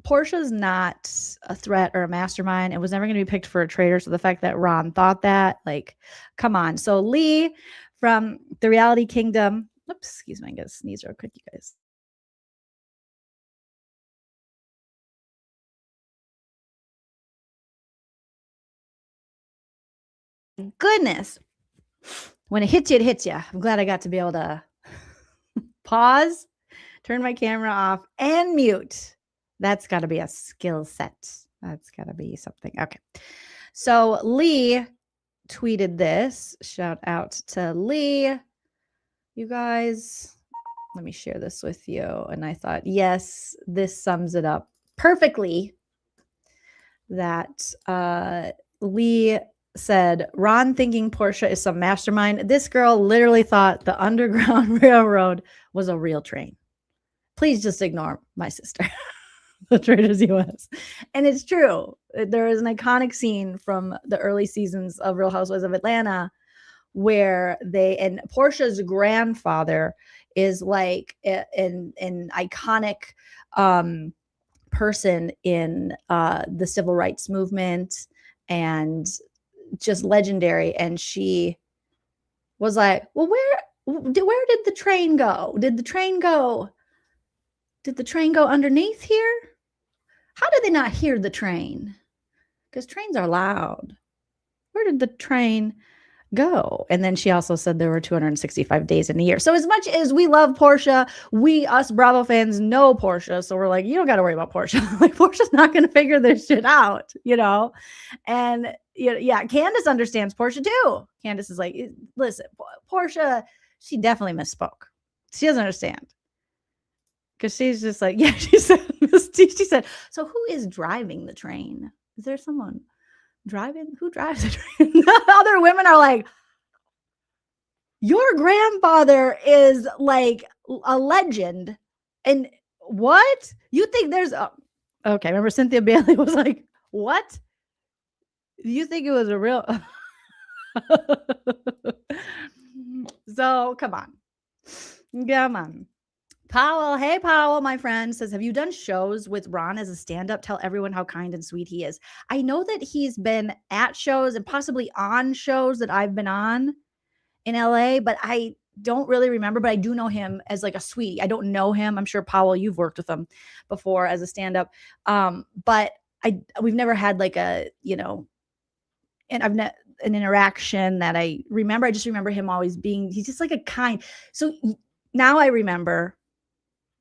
Portia's not a threat or a mastermind. It was never going to be picked for a traitor. So the fact that Ron thought that, like, come on. So Lee from the Reality Kingdom. Oops, excuse me. I'm going to sneeze real quick, you guys. Goodness. When it hits you, it hits you. I'm glad I got to be able to pause, turn my camera off, and mute. That's got to be a skill set. That's got to be something. Okay. So Lee tweeted this. Shout out to Lee. You guys, let me share this with you. And I thought, yes, this sums it up perfectly. That Lee said, Ron thinking Portia is some mastermind. This girl literally thought the Underground Railroad was a real train. Please just ignore my sister. The Traitors US. And it's true. There is an iconic scene from the early seasons of Real Housewives of Atlanta where and Portia's grandfather is like an iconic person in the civil rights movement and just legendary. And she was like, well, where did the train go? Did the train go underneath here? How did they not hear the train? Because trains are loud. Where did the train go? And then she also said there were 265 days in a year. So as much as we love Portia, us Bravo fans know Portia. So we're like, you don't got to worry about Portia. Like, Portia's not going to figure this shit out, And yeah, Candace understands Portia too. Candace is like, listen, Portia, she definitely misspoke. She doesn't understand. Because she's just like, yeah, she said, so who is driving the train? Is there someone driving? Who drives the train? Other women are like, your grandfather is like a legend. And what? You think there's okay, remember Cynthia Bailey was like, what? You think it was a real So come on. Powell, hey Powell, my friend, says, have you done shows with Ron as a stand-up? Tell everyone how kind and sweet he is. I know that he's been at shows and possibly on shows that I've been on in LA, but I don't really remember, but I do know him as like a sweetie. I don't know him. I'm sure, Powell, you've worked with him before as a stand-up. But we've never had like a, and an interaction that I remember. I just remember him always he's just like a kind. So now I remember,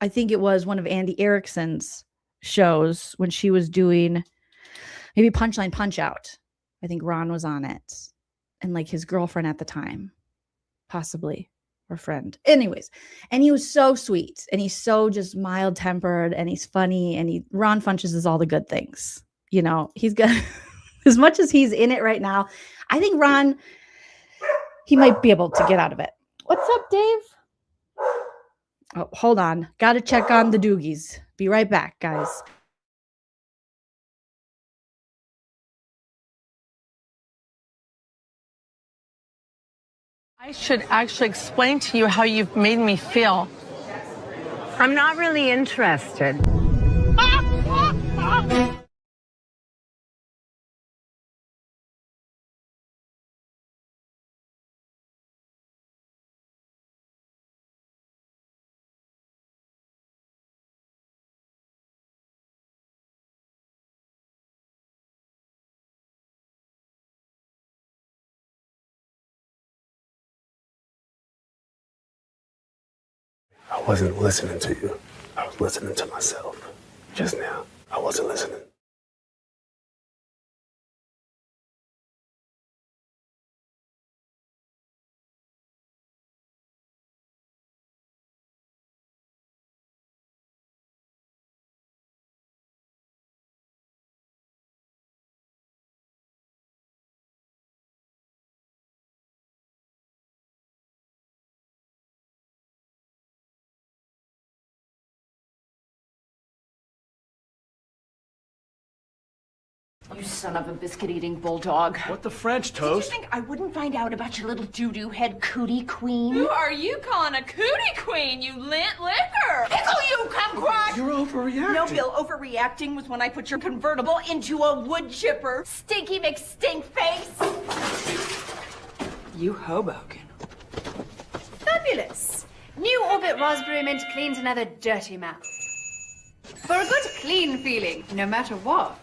I think it was one of Andy Erickson's shows when she was doing maybe Punchline Punch Out. I think Ron was on it, and like his girlfriend at the time, possibly, or friend. Anyways, and he was so sweet, and he's so just mild tempered, and he's funny, and Ron Funches is all the good things. You know, he's got as much as he's in it right now. I think Ron, he might be able to get out of it. What's up, Dave? Oh, hold on. Got to check on the doogies. Be right back, guys. I should actually explain to you how you've made me feel. I'm not really interested. I wasn't listening to you. I was listening to myself. Just now, I wasn't listening. You son of a biscuit-eating bulldog. What the French, Toast? Did you think I wouldn't find out about your little doo-doo head cootie queen? Who are you calling a cootie queen, you lint liquor? Pickle you, kumquat! You're overreacting. No, Bill, overreacting was when I put your convertible into a wood chipper. Stinky McStink face! You Hoboken. Fabulous. New Orbit Raspberry Mint cleans another dirty mouth. For a good clean feeling, no matter what.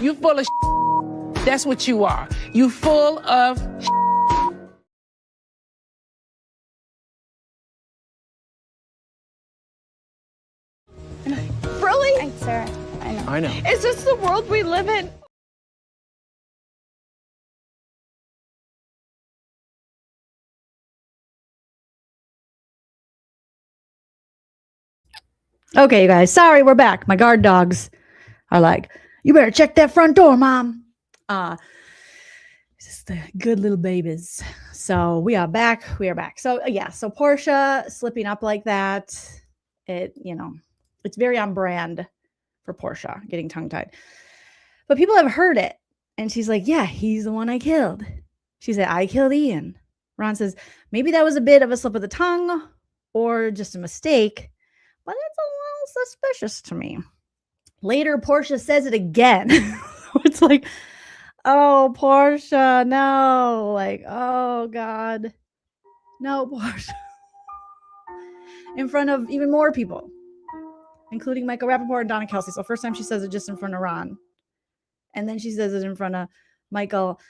You full of That's what you are. You full of Really? Thanks, Sarah. I know. Is this the world we live in? Okay, you guys. Sorry, we're back. My guard dogs are like, you better check that front door, Mom. Just the good little babies. So we are back. We are back. So yeah, so Portia slipping up like that, it's very on brand for Portia, getting tongue-tied. But people have heard it. And she's like, yeah, he's the one I killed. She said, I killed Ian. Ron says, maybe that was a bit of a slip of the tongue or just a mistake, but it's a little suspicious to me. Later, Portia says it again. It's like, oh, Portia, no. Like, oh, God. No, Portia. In front of even more people, including Michael Rappaport and Donna Kelsey. So first time she says it just in front of Ron. And then she says it in front of Michael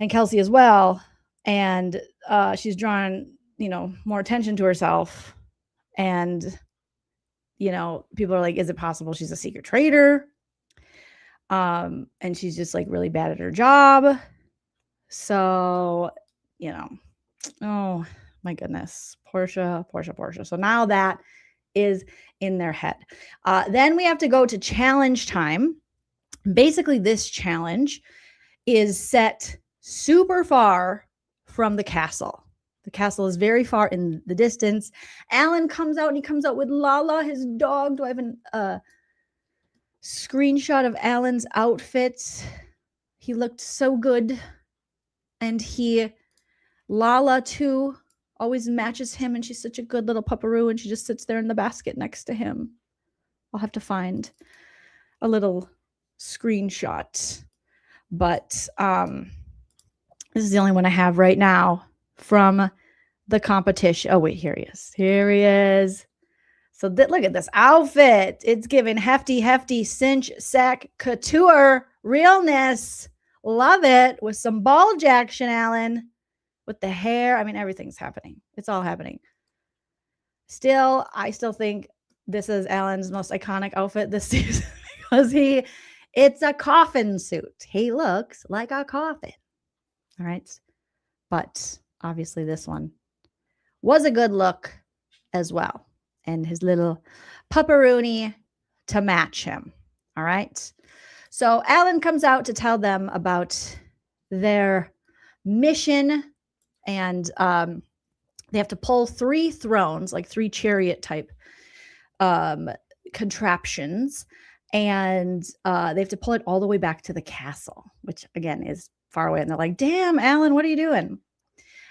and Kelsey as well. And she's drawn, more attention to herself. And, people are like, is it possible she's a secret traitor? And she's just like really bad at her job. So, oh My goodness. Portia. So now that is in their head. Then we have to go to challenge time. Basically, this challenge is set super far from the castle. The castle is very far in the distance. Alan comes out and he comes out with Lala, his dog. Do I have a screenshot of Alan's outfit? He looked so good. And Lala too, always matches him, and she's such a good little pupperoo, and she just sits there in the basket next to him. I'll have to find a little screenshot. But this is the only one I have right now from the competition. Oh, wait, here he is. Here he is. So look at this outfit. It's giving hefty cinch sack couture realness. Love it. With some bulge action, Alan. With the hair. I mean, everything's happening. It's all happening. I still think this is Alan's most iconic outfit this season because it's a coffin suit. He looks like a coffin. All right. But obviously this one was a good look as well. And his little pupperoonie to match him. All right. So Alan comes out to tell them about their mission, and they have to pull 3 thrones, like 3 chariot type contraptions, and they have to pull it all the way back to the castle, which again is far away. And they're like, damn, Alan, what are you doing?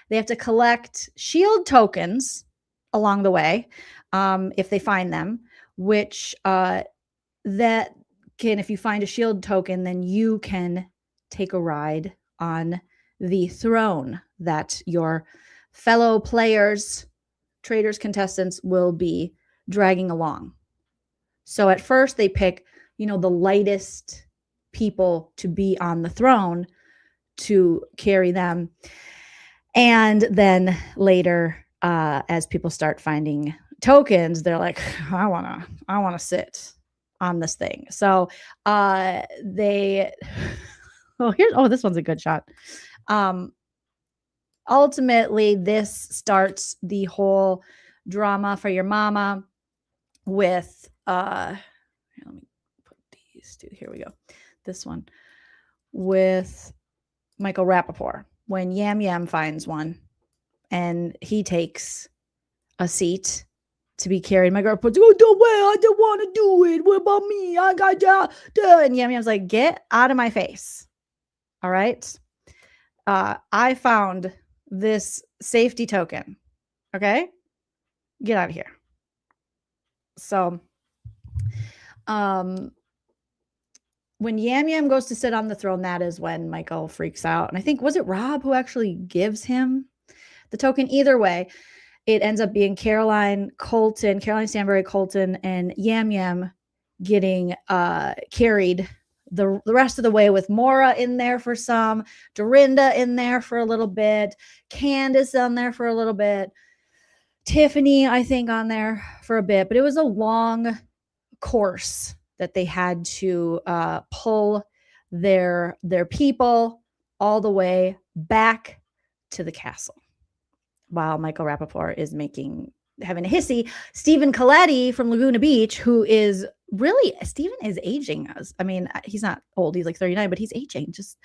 They have to collect shield tokens along the way, if they find them, which if you find a shield token, then you can take a ride on the throne that your fellow players, Traitors contestants, will be dragging along. So at first they pick, the lightest people to be on the throne to carry them. And then later, as people start finding tokens, they're like, I want to sit on this thing. So this one's a good shot. Ultimately, this starts the whole drama for your mama with let me put these two. Here we go. This one with Michael Rappaport, when Yam Yam finds one and he takes a seat to be carried. My girl puts, don't way, I don't want to do it. What about me? I got and Yam Yam's like, get out of my face. All right. I found this safety token. Okay. Get out of here. So, when Yam Yam goes to sit on the throne, that is when Michael freaks out. And I think, was it Rob who actually gives him the token? Either way, it ends up being Caroline Stanbury Colton, and Yam Yam getting carried the rest of the way, with Maura in there for some, Dorinda in there for a little bit, Candace on there for a little bit, Tiffany, I think, on there for a bit. But it was a long course that they had to pull their people all the way back to the castle, while Michael Rappaport is having a hissy. Stephen Coletti from Laguna Beach, who is Stephen is aging. I mean, he's not old. He's like 39, but he's aging. Just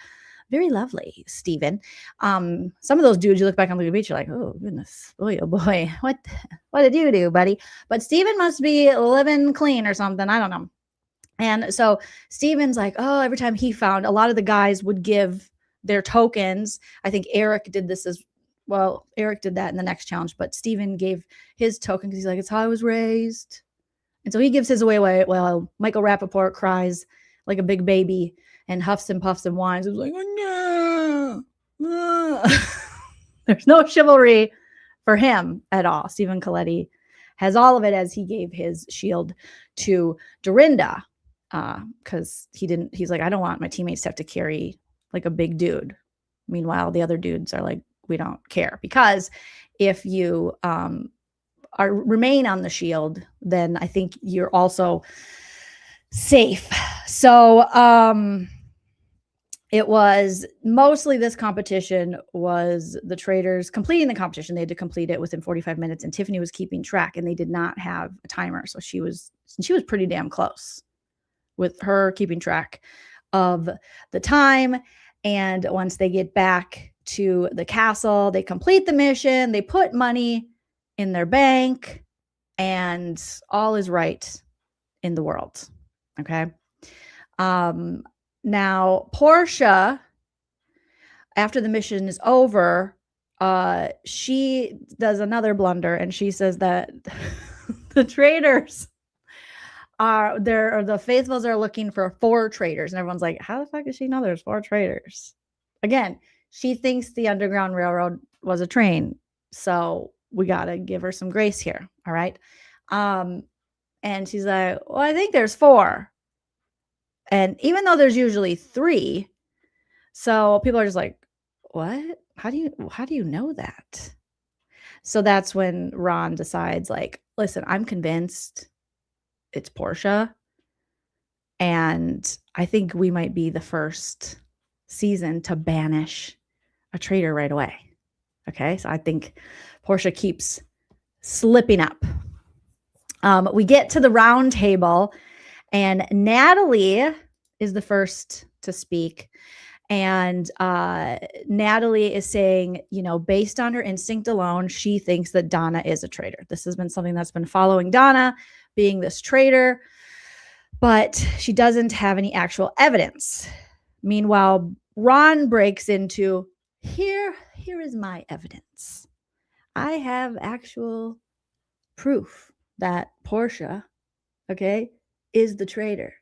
very lovely, Stephen. Some of those dudes, you look back on Laguna Beach, you're like, oh, goodness. Boy, oh, boy. What did you do, buddy? But Stephen must be living clean or something. I don't know. And so Stephen's like, oh, every time he found, a lot of the guys would give their tokens. I think Eric did this as well. Eric did that in the next challenge, but Stephen gave his token because he's like, it's how I was raised. And so he gives his away. Well, Michael Rappaport cries like a big baby and huffs and puffs and whines. It was like, oh, no. There's no chivalry for him at all. Stephen Coletti has all of it, as he gave his shield to Dorinda, because he's like, I don't want my teammates to have to carry like a big dude. Meanwhile, the other dudes are like, we don't care, because if you remain on the shield, then I think you're also safe. So it was mostly this competition was the Traitors completing the competition. They had to complete it within 45 minutes, and Tiffany was keeping track, and they did not have a timer. So she was pretty damn close with her keeping track of the time. And once they get back to the castle, they complete the mission, they put money in their bank, and all is right in the world. Okay. Now, Portia, after the mission is over, she does another blunder, and she says that the traitors are there, or the faithfuls are looking for 4 traitors, and everyone's like, "How the fuck does she know there's 4 traitors?" Again, she thinks the Underground Railroad was a train, so we gotta give her some grace here. All right, and she's like, "Well, I think there's 4." And even though there's usually 3, so people are just like, what? How do you know that? So that's when Ron decides, like, listen, I'm convinced it's Portia. And I think we might be the first season to banish a traitor right away. Okay. So I think Portia keeps slipping up. We get to the round table, and Natalie is the first to speak. And Natalie is saying, based on her instinct alone, she thinks that Donna is a traitor. This has been something that's been following Donna, being this traitor, but she doesn't have any actual evidence. Meanwhile, Ron breaks into, here is my evidence. I have actual proof that Portia, okay, is the traitor.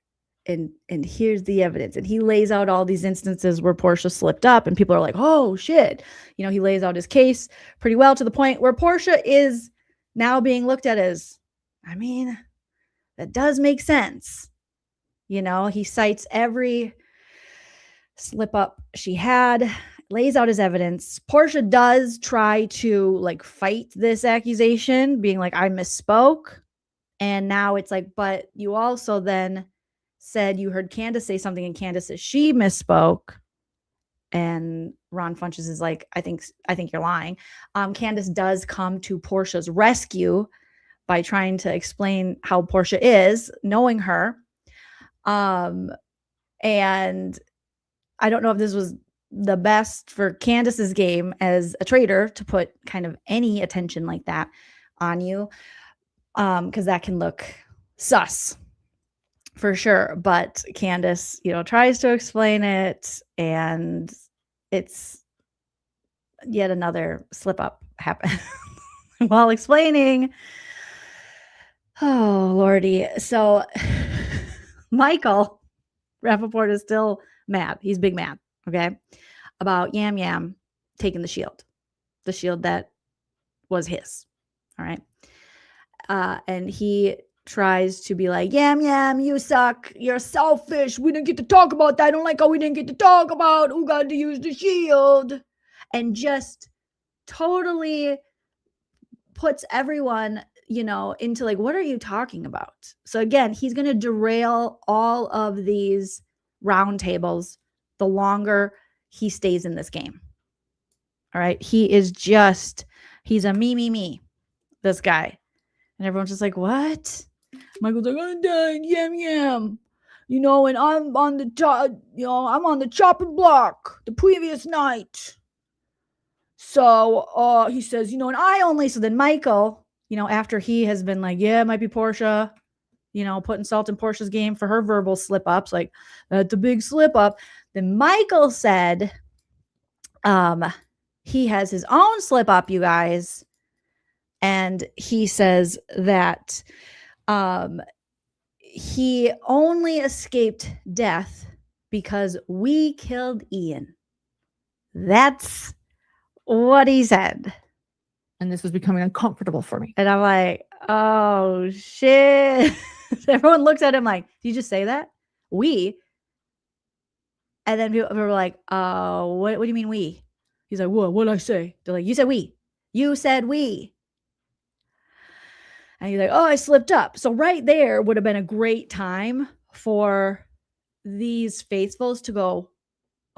And here's the evidence. And he lays out all these instances where Portia slipped up, and people are like, oh shit. He lays out his case pretty well, to the point where Portia is now being looked at as, that does make sense. He cites every slip up she had, lays out his evidence. Portia does try to fight this accusation, being like, I misspoke. And now it's like, but you also then said you heard Candace say something, and Candace says she misspoke. And Ron Funches is like, I think you're lying. Candace does come to Portia's rescue by trying to explain how Portia is, knowing her. And I don't know if this was the best for Candace's game as a traitor to put kind of any attention like that on you, because that can look sus for sure. But Candace, tries to explain it, and it's yet another slip up happen while explaining. Oh, Lordy. So Michael Rappaport is still mad. He's big mad, okay, about Yam Yam taking the shield that was his. All right. And he tries to be like, Yam Yam, you suck. You're selfish. We didn't get to talk about that. I don't like how we didn't get to talk about who got to use the shield. And just totally puts everyone, into like, what are you talking about? So again, he's going to derail all of these round tables the longer he stays in this game. All right. He's a me, this guy. And everyone's just like, what? Michael's like, I'm done, Yam Yam. And I'm on the top, I'm on the chopping block the previous night. So he says, and I only, so then Michael, after he has been like, yeah, it might be Portia, putting salt in Portia's game for her verbal slip ups, like that's a big slip up. Then Michael said, he has his own slip up, you guys. And he says that he only escaped death because we killed Ian. That's what he said. And this was becoming uncomfortable for me. And I'm like, oh, shit. Everyone looks at him like, did you just say that? We? And then people were like, what do you mean we? He's like, what did I say? They're like, you said we. You said we. And he's like, oh, I slipped up. So right there would have been a great time for these faithfuls to go,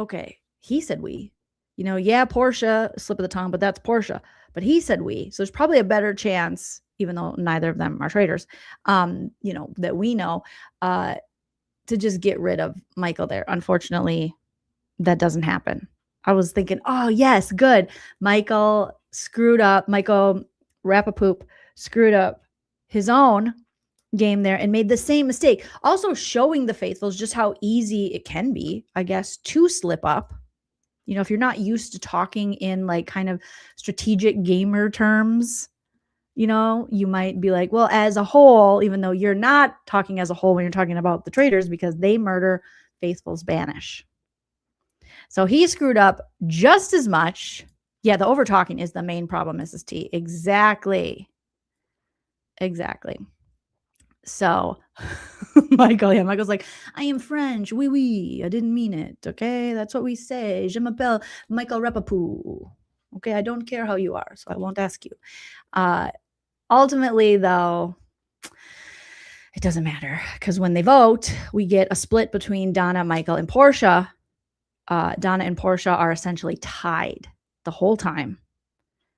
okay, he said we. Yeah, Portia, slip of the tongue, but that's Portia. But he said we. So there's probably a better chance, even though neither of them are traitors, that we know, to just get rid of Michael there. Unfortunately, that doesn't happen. I was thinking, oh, yes, good. Michael Rapapoop screwed up his own game there and made the same mistake. Also showing the faithfuls just how easy it can be, I guess, to slip up. If you're not used to talking in like kind of strategic gamer terms, you might be like, well, as a whole, even though you're not talking as a whole when you're talking about the traitors, because they murder, faithfuls banish. So he screwed up just as much. Yeah, the over talking is the main problem, Mrs. T. Exactly. So Michael's like, I am French. Oui, oui. I didn't mean it. Okay. That's what we say. Je m'appelle Michael Rapapou. Okay. I don't care how you are, so I won't ask you. Ultimately, though, it doesn't matter because when they vote, we get a split between Donna, Michael, and Portia. Donna and Portia are essentially tied the whole time.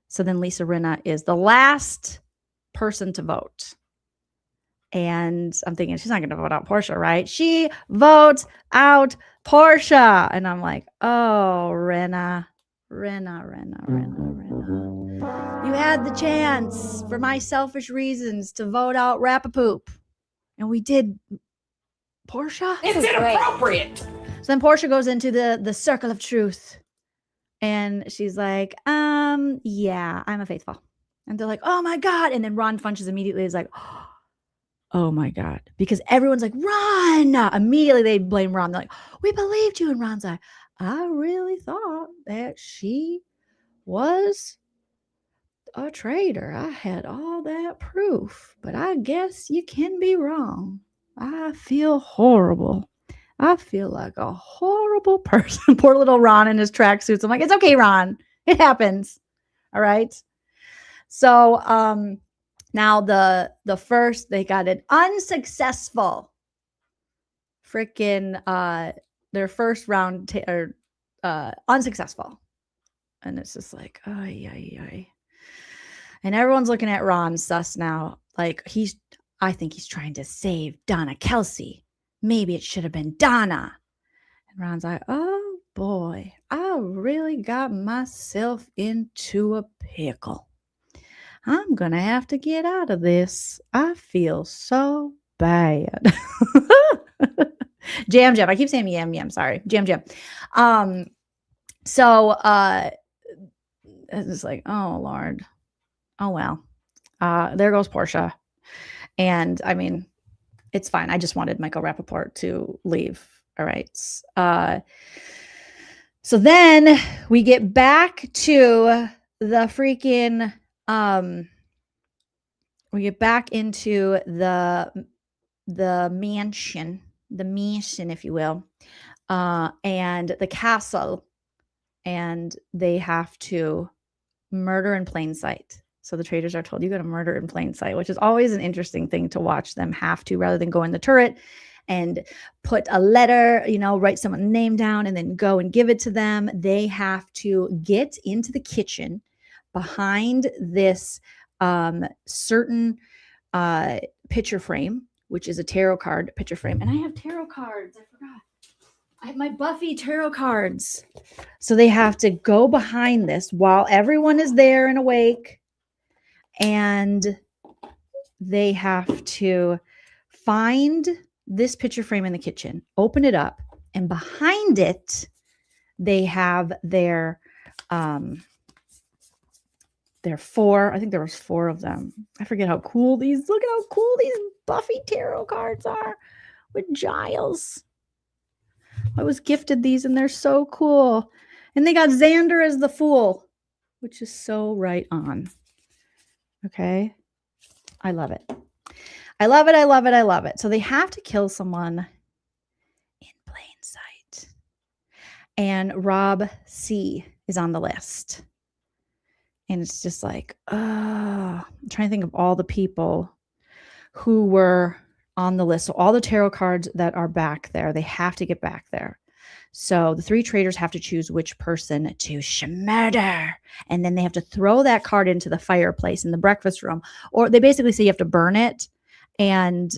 So then Lisa Rinna is the last person to vote. And I'm thinking, she's not going to vote out Portia, right? She votes out Portia. And I'm like, oh, Rinna. You had the chance, for my selfish reasons, to vote out Rapapoop. And we did Portia. It's inappropriate. So then Portia goes into the circle of truth. And she's like, yeah, I'm a faithful. And they're like, oh my God. And then Ron Funches immediately is like, oh my God. Because everyone's like, Ron. Immediately they blame Ron. They're like, we believed you. And Ron's like, I really thought that she was a traitor. I had all that proof. But I guess you can be wrong. I feel horrible. I feel like a horrible person. Poor little Ron in his tracksuits. I'm like, it's okay, Ron. It happens. All right. So now the first, they got an unsuccessful freaking their first round unsuccessful. And it's just like, ay. And everyone's looking at Ron sus now. Like I think he's trying to save Donna Kelsey. Maybe it should have been Donna. And Ron's like, oh boy, I really got myself into a pickle. I'm going to have to get out of this. I feel so bad. Jam. I keep saying yam. Sorry. Jam. So it's just like, oh Lord. Oh well. There goes Portia. And I mean, it's fine. I just wanted Michael Rapaport to leave. All right. So then we get back to the freaking we get back into the mansion, if you will, and the castle, and they have to murder in plain sight. So the traitors are told, you got to murder in plain sight, which is always an interesting thing to watch them have to, rather than go in the turret and put a letter, write someone's name down and then go and give it to them. They have to get into the kitchen behind this certain picture frame, which is a tarot card picture frame. And I have tarot cards. I forgot. I have my Buffy tarot cards. So they have to go behind this while everyone is there and awake. And they have to find this picture frame in the kitchen, open it up, and behind it, they have their four. I think there was 4 of them. I forget how cool these. Look at how cool these Buffy tarot cards are with Giles. I was gifted these, and they're so cool. And they got Xander as the fool, which is so right on. Okay. I love it. I love it. So they have to kill someone in plain sight. And Rob C is on the list. And it's just like, I'm trying to think of all the people who were on the list. So all the tarot cards that are back there, they have to get back there. So the 3 traitors have to choose which person to murder. And then they have to throw that card into the fireplace in the breakfast room. Or they basically say you have to burn it. And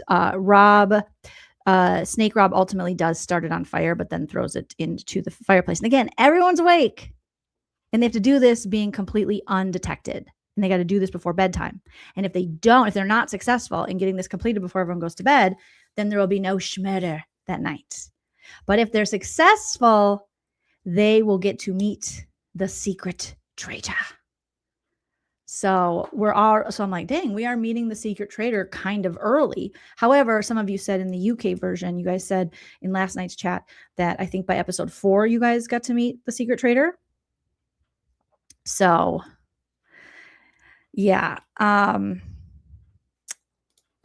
Snake Rob ultimately does start it on fire, but then throws it into the fireplace. And again, everyone's awake. And they have to do this being completely undetected. And they got to do this before bedtime. And if they're not successful in getting this completed before everyone goes to bed, then there will be no schmurder that night. But if they're successful, they will get to meet the secret traitor. So I'm like, dang, we are meeting the secret traitor kind of early. However, some of you said in the UK version, you guys said in last night's chat that I think by episode 4, you guys got to meet the secret traitor. So yeah.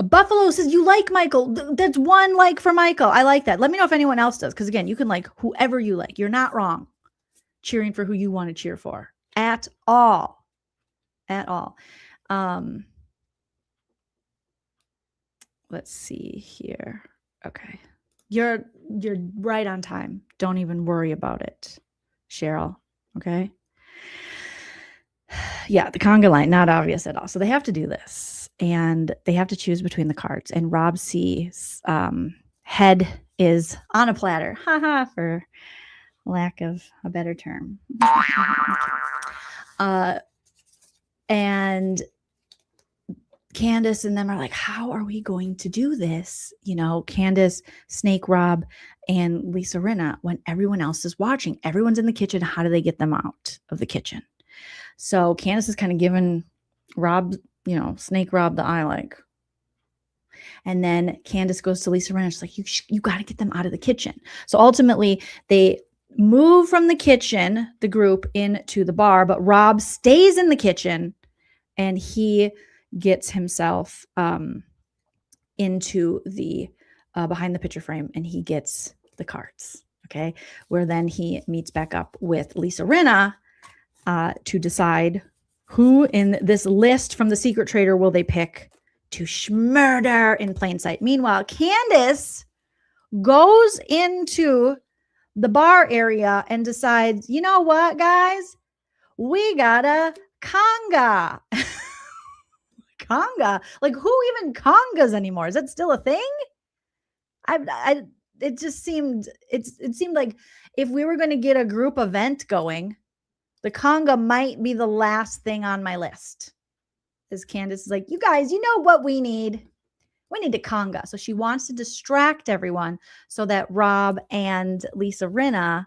Buffalo says you like Michael. That's 1 like for Michael. I like that. Let me know if anyone else does. Because again, you can like whoever you like. You're not wrong cheering for who you want to cheer for at all. At all. Let's see here. Okay. You're right on time. Don't even worry about it, Cheryl. Okay. Yeah, the conga line, not obvious at all. So they have to do this. And they have to choose between the cards. And Rob C's head is on a platter. Haha, for lack of a better term. And Candace and them are like, how are we going to do this? You know, Candace, Snake Rob, and Lisa Rinna, when everyone else is watching. Everyone's in the kitchen. How do they get them out of the kitchen? So Candace is kind of giving Rob, Snake Rob the eye like. And then Candace goes to Lisa Rinna. She's like, you got to get them out of the kitchen. So ultimately, they move from the kitchen, the group, into the bar. But Rob stays in the kitchen and he gets himself into the behind the picture frame and he gets the cards. Okay. Where then he meets back up with Lisa Rinna to decide who in this list from the secret traitor will they pick to murder in plain sight. Meanwhile, Candace goes into the bar area and decides, you know what, guys? We got a conga. Conga? Like, who even congas anymore? Is that still a thing? It just seemed, it seemed like if we were going to get a group event going, the conga might be the last thing on my list. As Candace is like, you guys, you know what we need? We need a conga. So she wants to distract everyone so that Rob and Lisa Rinna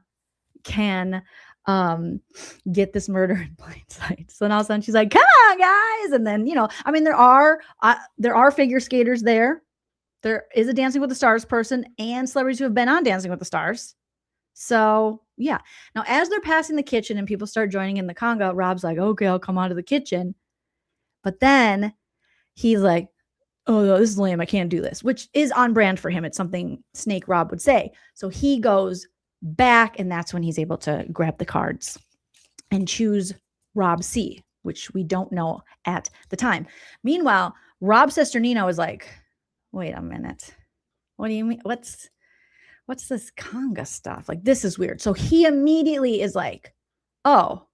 can get this murder in plain sight. So then all of a sudden she's like, come on, guys. And then, there are figure skaters there. There is a Dancing with the Stars person and celebrities who have been on Dancing with the Stars. So yeah. Now, as they're passing the kitchen and people start joining in the conga, Rob's like, okay, I'll come out of the kitchen. But then he's like, oh, no, this is lame. I can't do this, which is on brand for him. It's something Snake Rob would say. So he goes back, and that's when he's able to grab the cards and choose Rob C, which we don't know at the time. Meanwhile, Rob's sister Nino is like, wait a minute. What do you mean? What's this conga stuff? Like, this is weird. So he immediately is like, oh,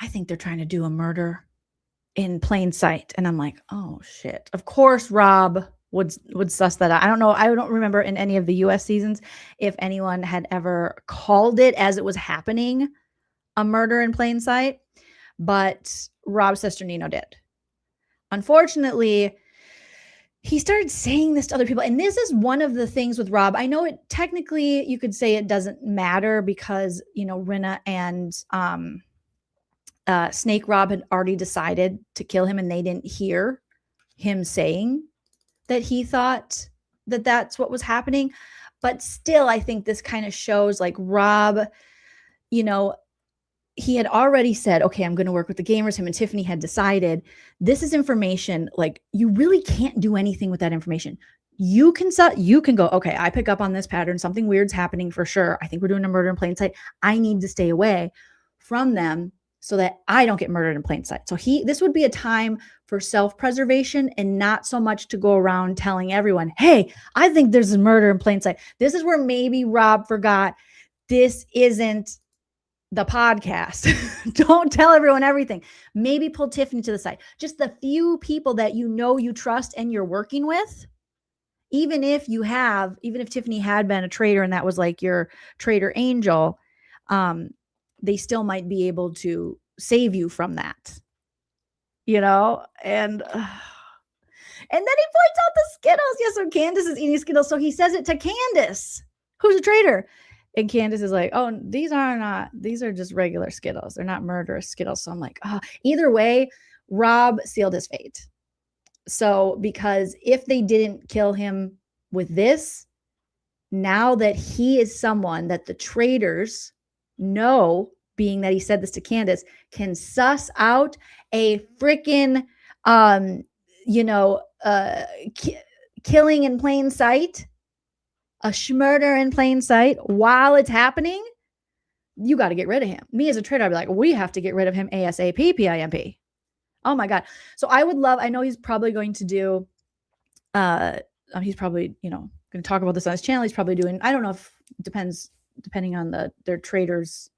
I think they're trying to do a murder in plain sight. And I'm like, oh shit. Of course Rob would suss that out. I don't know. I don't remember in any of the US seasons if anyone had ever called it as it was happening a murder in plain sight, but Rob's sister Nino did. Unfortunately, he started saying this to other people. And this is one of the things with Rob. I know it technically, you could say it doesn't matter because, Rinna and Snake Rob had already decided to kill him and they didn't hear him saying that he thought that that's what was happening. But still, I think this kind of shows like Rob, he had already said, okay, I'm going to work with the gamers. Him and Tiffany had decided this is information. Like, you really can't do anything with that information. You can go, okay, I pick up on this pattern. Something weird's happening for sure. I think we're doing a murder in plain sight. I need to stay away from them so that I don't get murdered in plain sight. So this would be a time for self-preservation and not so much to go around telling everyone, hey, I think there's a murder in plain sight. This is where maybe Rob forgot this isn't the podcast. Don't tell everyone everything. Maybe pull Tiffany to the side. Just the few people that you know, you trust, and you're working with. Even if Tiffany had been a traitor and that was like your traitor angel, they still might be able to save you from that, you know? And then he points out the Skittles. Yeah, so Candace is eating Skittles. So he says it to Candace, who's a traitor. And Candace is like, oh, these are just regular Skittles. They're not murderous Skittles. So I'm like, oh, either way, Rob sealed his fate. So, because if they didn't kill him with this, now that he is someone that the traitors know, being that he said this to Candace, can suss out a freaking, killing in plain sight, a schmurder in plain sight while it's happening, you got to get rid of him. Me as a traitor, I'd be like, we have to get rid of him ASAP, PIMP. Oh my God. So I know he's probably going to do, he's probably, going to talk about this on his channel. He's probably doing, I don't know if it depending on their traders,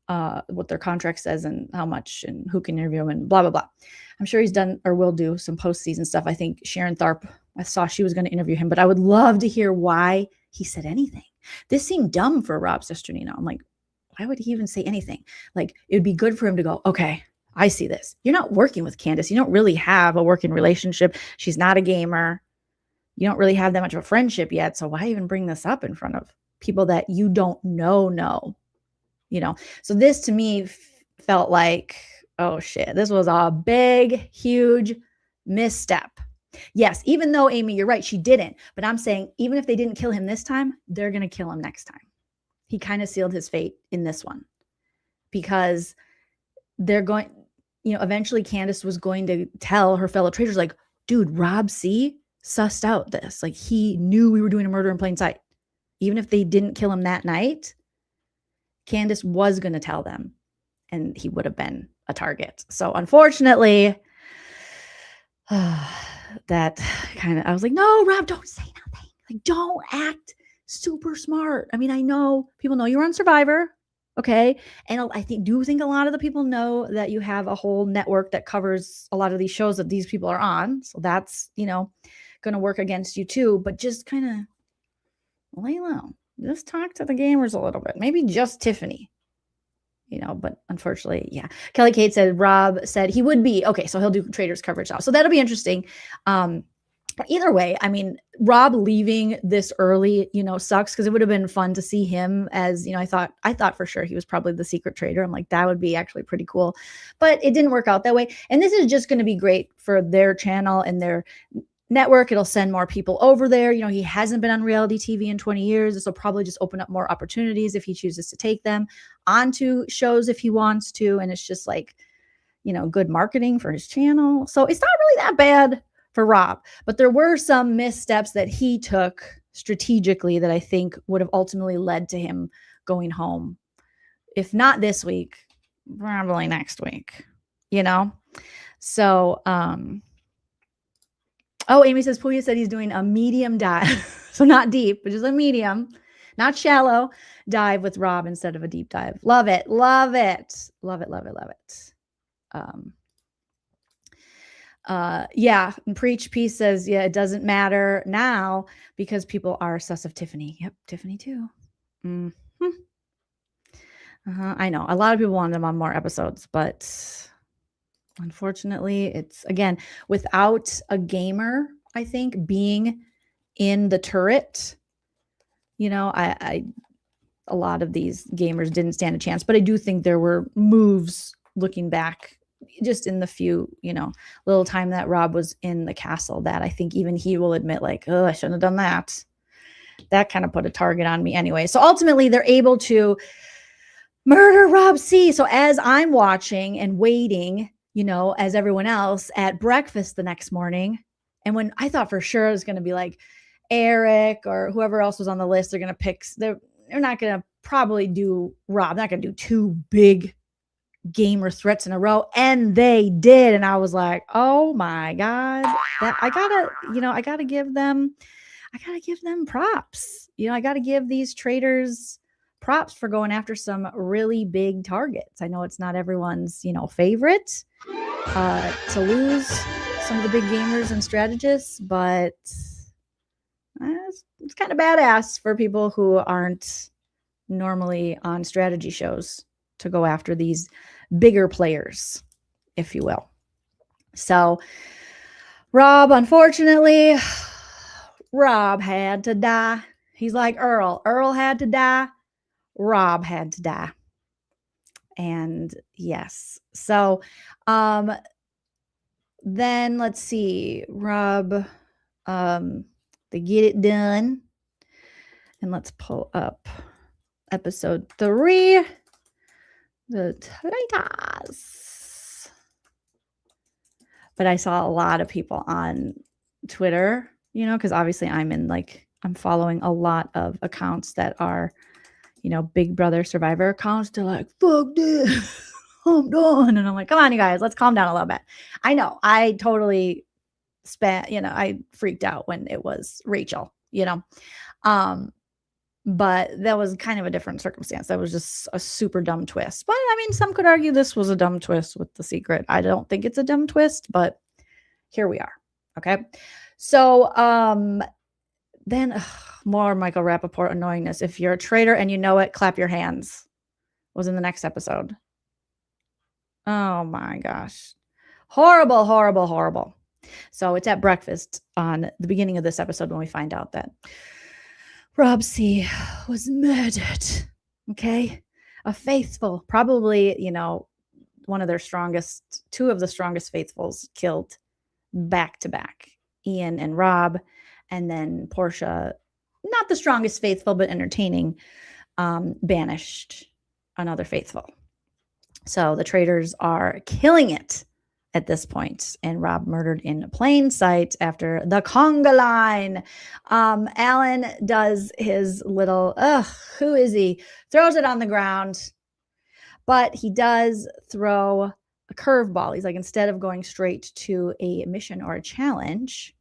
what their contract says and how much and who can interview him and blah, blah, blah. I'm sure he's done or will do some postseason stuff. I think Sharon Tharp, I saw she was going to interview him, but I would love to hear why he said anything. This seemed dumb for Rob Cesternino. I'm like, why would he even say anything? Like, it would be good for him to go, okay, I see this. You're not working with Candace. You don't really have a working relationship. She's not a gamer. You don't really have that much of a friendship yet. So why even bring this up in front of people that you don't know? So this to me felt like, oh shit, this was a big, huge misstep. Yes, even though, Amy, you're right, she didn't. But I'm saying, even if they didn't kill him this time, they're going to kill him next time. He kind of sealed his fate in this one. Because they're going, eventually Candace was going to tell her fellow traitors, like, dude, Rob C. sussed out this. Like, he knew we were doing a murder in plain sight. Even if they didn't kill him that night, Candace was going to tell them. And he would have been a target. So unfortunately, that kind of, I was like, no, Rob, don't say nothing. Like, don't act super smart. I mean, I know people know you're on Survivor. Okay. And I think a lot of the people know that you have a whole network that covers a lot of these shows that these people are on. So that's, going to work against you too, but just kind of lay low. Just talk to the gamers a little bit. Maybe just Tiffany, but unfortunately, yeah. Kelly Kate said, Rob said he would be, okay, so he'll do Traitors coverage now. So that'll be interesting. But either way, I mean, Rob leaving this early, sucks, because it would have been fun to see him as, I thought for sure he was probably the secret traitor. I'm like, that would be actually pretty cool, but it didn't work out that way. And this is just going to be great for their channel and their network. It'll send more people over there. He hasn't been on reality TV in 20 years. This will probably just open up more opportunities if he chooses to take them onto shows if he wants to. And it's just like, good marketing for his channel. So it's not really that bad for Rob, but there were some missteps that he took strategically that I think would have ultimately led to him going home. If not this week, probably next week, So, oh, Amy says, Puya said he's doing a medium dive. So not deep, but just a medium, not shallow dive with Rob instead of a deep dive. Love it. Love it. Love it. Love it. Love it. Yeah. And Preach Peace says, yeah, it doesn't matter now because people are sus of Tiffany. Yep. Tiffany too. I know a lot of people wanted them on more episodes, but unfortunately, it's, again, without a gamer, I think, being in the turret, a lot of these gamers didn't stand a chance. But I do think there were moves looking back, just in the few, little time that Rob was in the castle, that I think even he will admit, like, oh, I shouldn't have done that. That kind of put a target on me anyway. So ultimately, they're able to murder Rob C. So as I'm watching and waiting, as everyone else at breakfast the next morning. And when I thought for sure it was going to be like Eric or whoever else was on the list, they're going to pick, they're not going to probably do Rob, not going to do two big gamer threats in a row. And they did. And I was like, oh my God, that I gotta give them props. I gotta give these traitors props for going after some really big targets. I know it's not everyone's, favorite to lose some of the big gamers and strategists, but it's kind of badass for people who aren't normally on strategy shows to go after these bigger players, if you will. So Rob, unfortunately, Rob had to die. He's like Earl. Earl had to die. Rob had to die. And yes. So then let's see. Rob, they get it done. And let's pull up episode 3. The Traitors. But I saw a lot of people on Twitter, because obviously I'm following a lot of accounts that are, Big Brother Survivor accounts. They're like, fuck this, I'm done. And I'm like, come on, you guys, let's calm down a little bit. I know, I totally I freaked out when it was Rachel, but that was kind of a different circumstance. That was just a super dumb twist. But I mean, some could argue this was a dumb twist with the secret. I don't think it's a dumb twist, but here we are. Okay. So then more Michael Rappaport annoyingness. If you're a traitor and you know it, clap your hands. Was in the next episode. Oh my gosh. Horrible, horrible, horrible. So it's at breakfast on the beginning of this episode when we find out that Rob C was murdered. Okay. A faithful, probably, one of their strongest, 2 of the strongest faithfuls killed back to back. Ian and Rob. And then Portia, not the strongest faithful, but entertaining, banished another faithful. So the traitors are killing it at this point, and Rob murdered in plain sight after the conga line. Alan does his little, who is he? Throws it on the ground, but he does throw a curveball. He's like, instead of going straight to a mission or a challenge,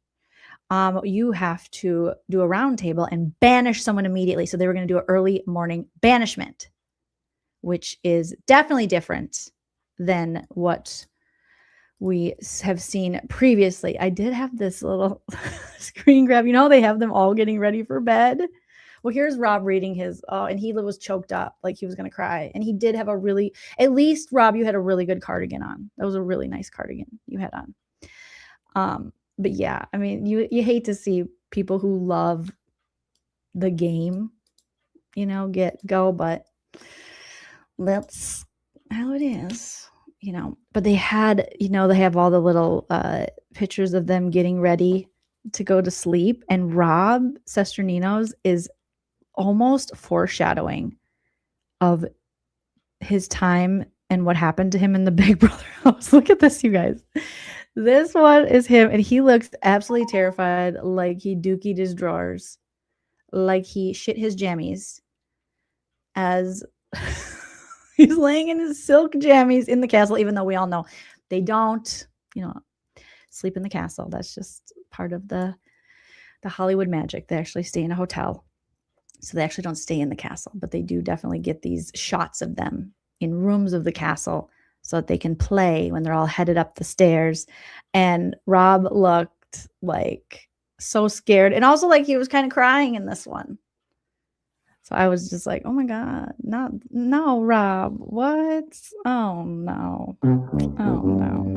you have to do a round table and banish someone immediately. So they were going to do an early morning banishment, which is definitely different than what we have seen previously. I did have this little screen grab. They have them all getting ready for bed. Well, here's Rob reading his, and he was choked up like he was going to cry. And he did have at least Rob, you had a really good cardigan on. That was a really nice cardigan you had on. But yeah, I mean, you hate to see people who love the game, go, but that's how it is. But they had, they have all the little pictures of them getting ready to go to sleep. And Rob Sesterninos is almost foreshadowing of his time and what happened to him in the Big Brother house. Look at this, you guys. This one is him, and he looks absolutely terrified, like he dookied his drawers, like he shit his jammies as he's laying in his silk jammies in the castle, even though we all know they don't, sleep in the castle. That's just part of the Hollywood magic. They actually stay in a hotel. So they actually don't stay in the castle, but they do definitely get these shots of them in rooms of the castle so that they can play when they're all headed up the stairs. And Rob looked like so scared, and also like he was kind of crying in this one. So I was just like, oh my God, no, Rob, what? Oh no. Oh no.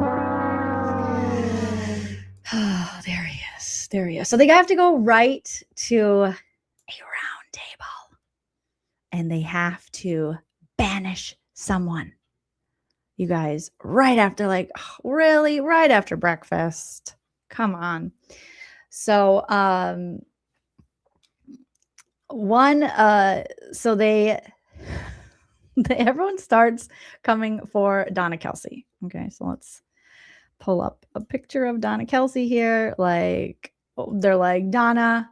Oh, there he is. There he is. So they have to go right to a round table, and they have to banish someone. You guys, right after, really? Right after breakfast? Come on. So, so everyone starts coming for Donna Kelsey. Okay, so let's pull up a picture of Donna Kelsey here. They're like, Donna,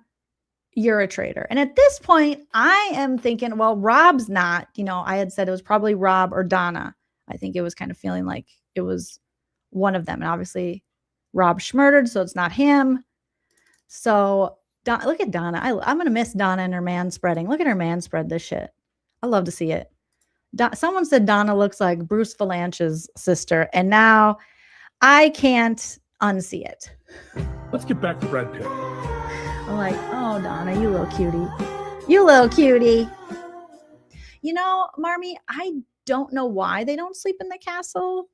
you're a traitor. And at this point, I am thinking, well, Rob's not. I had said it was probably Rob or Donna. I think it was kind of feeling like it was one of them. And obviously, Rob schmurdered, so it's not him. So look at Donna. I'm going to miss Donna and her man spreading. Look at her man spread this shit. I love to see it. Someone said Donna looks like Bruce Valanche's sister, and now I can't unsee it. Let's get back to Brad Pitt. I'm like, oh, Donna, you little cutie. You little cutie. You know, Marmy, I don't know why they don't sleep in the castle.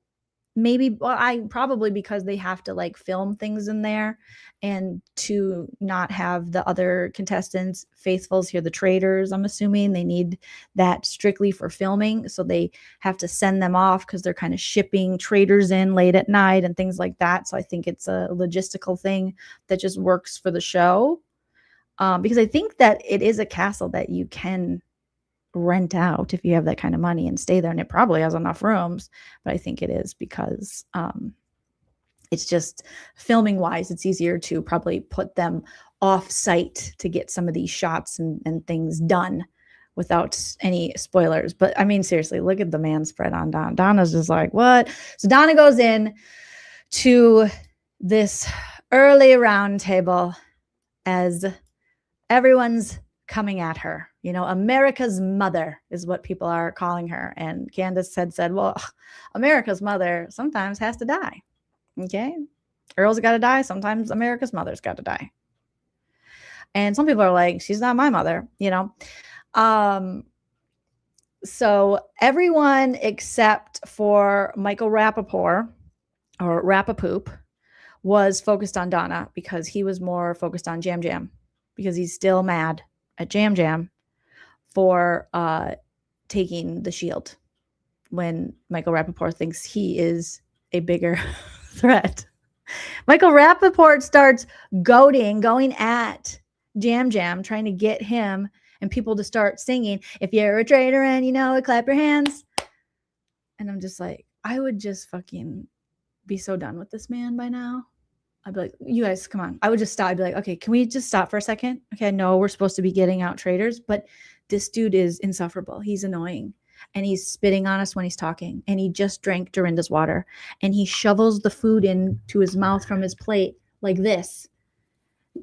Maybe, well, probably because they have to like film things in there, and to not have the other contestants, faithfuls here, the traitors, I'm assuming they need that strictly for filming. So they have to send them off because they're kind of shipping traitors in late at night and things like that. So I think it's a logistical thing that just works for the show. Because I think that it is a castle that you can rent out if you have that kind of money and stay there, and it probably has enough rooms, but I think it is because it's just filming wise, it's easier to probably put them off site to get some of these shots and things done without any spoilers. But I mean, seriously, look at the man spread on Donna. Donna's just like, what? So Donna goes in to this early round table as everyone's coming at her. You know, America's mother is what people are calling her. And Candace had said, well, America's mother sometimes has to die. Okay. Earl's got to die. Sometimes America's mother's got to die. And some people are like, she's not my mother, you know? So everyone except for Michael Rappaport or Rappapoop was focused on Donna because he was more focused on Jam Jam because he's still mad at Jam Jam for taking the shield when Michael Rappaport thinks he is a bigger threat. Michael Rappaport starts going at Jam Jam, trying to get him and people to start singing, if you're a traitor and you know it, clap your hands. And I'm just like, I would just fucking be so done with this man by now. I'd be like, you guys, come on. I would just stop. I'd be like, okay, can we just stop for a second? Okay, I know we're supposed to be getting out traitors, but this dude is insufferable. He's annoying. And he's spitting on us when he's talking. And he just drank Dorinda's water. And he shovels the food into his mouth from his plate like this.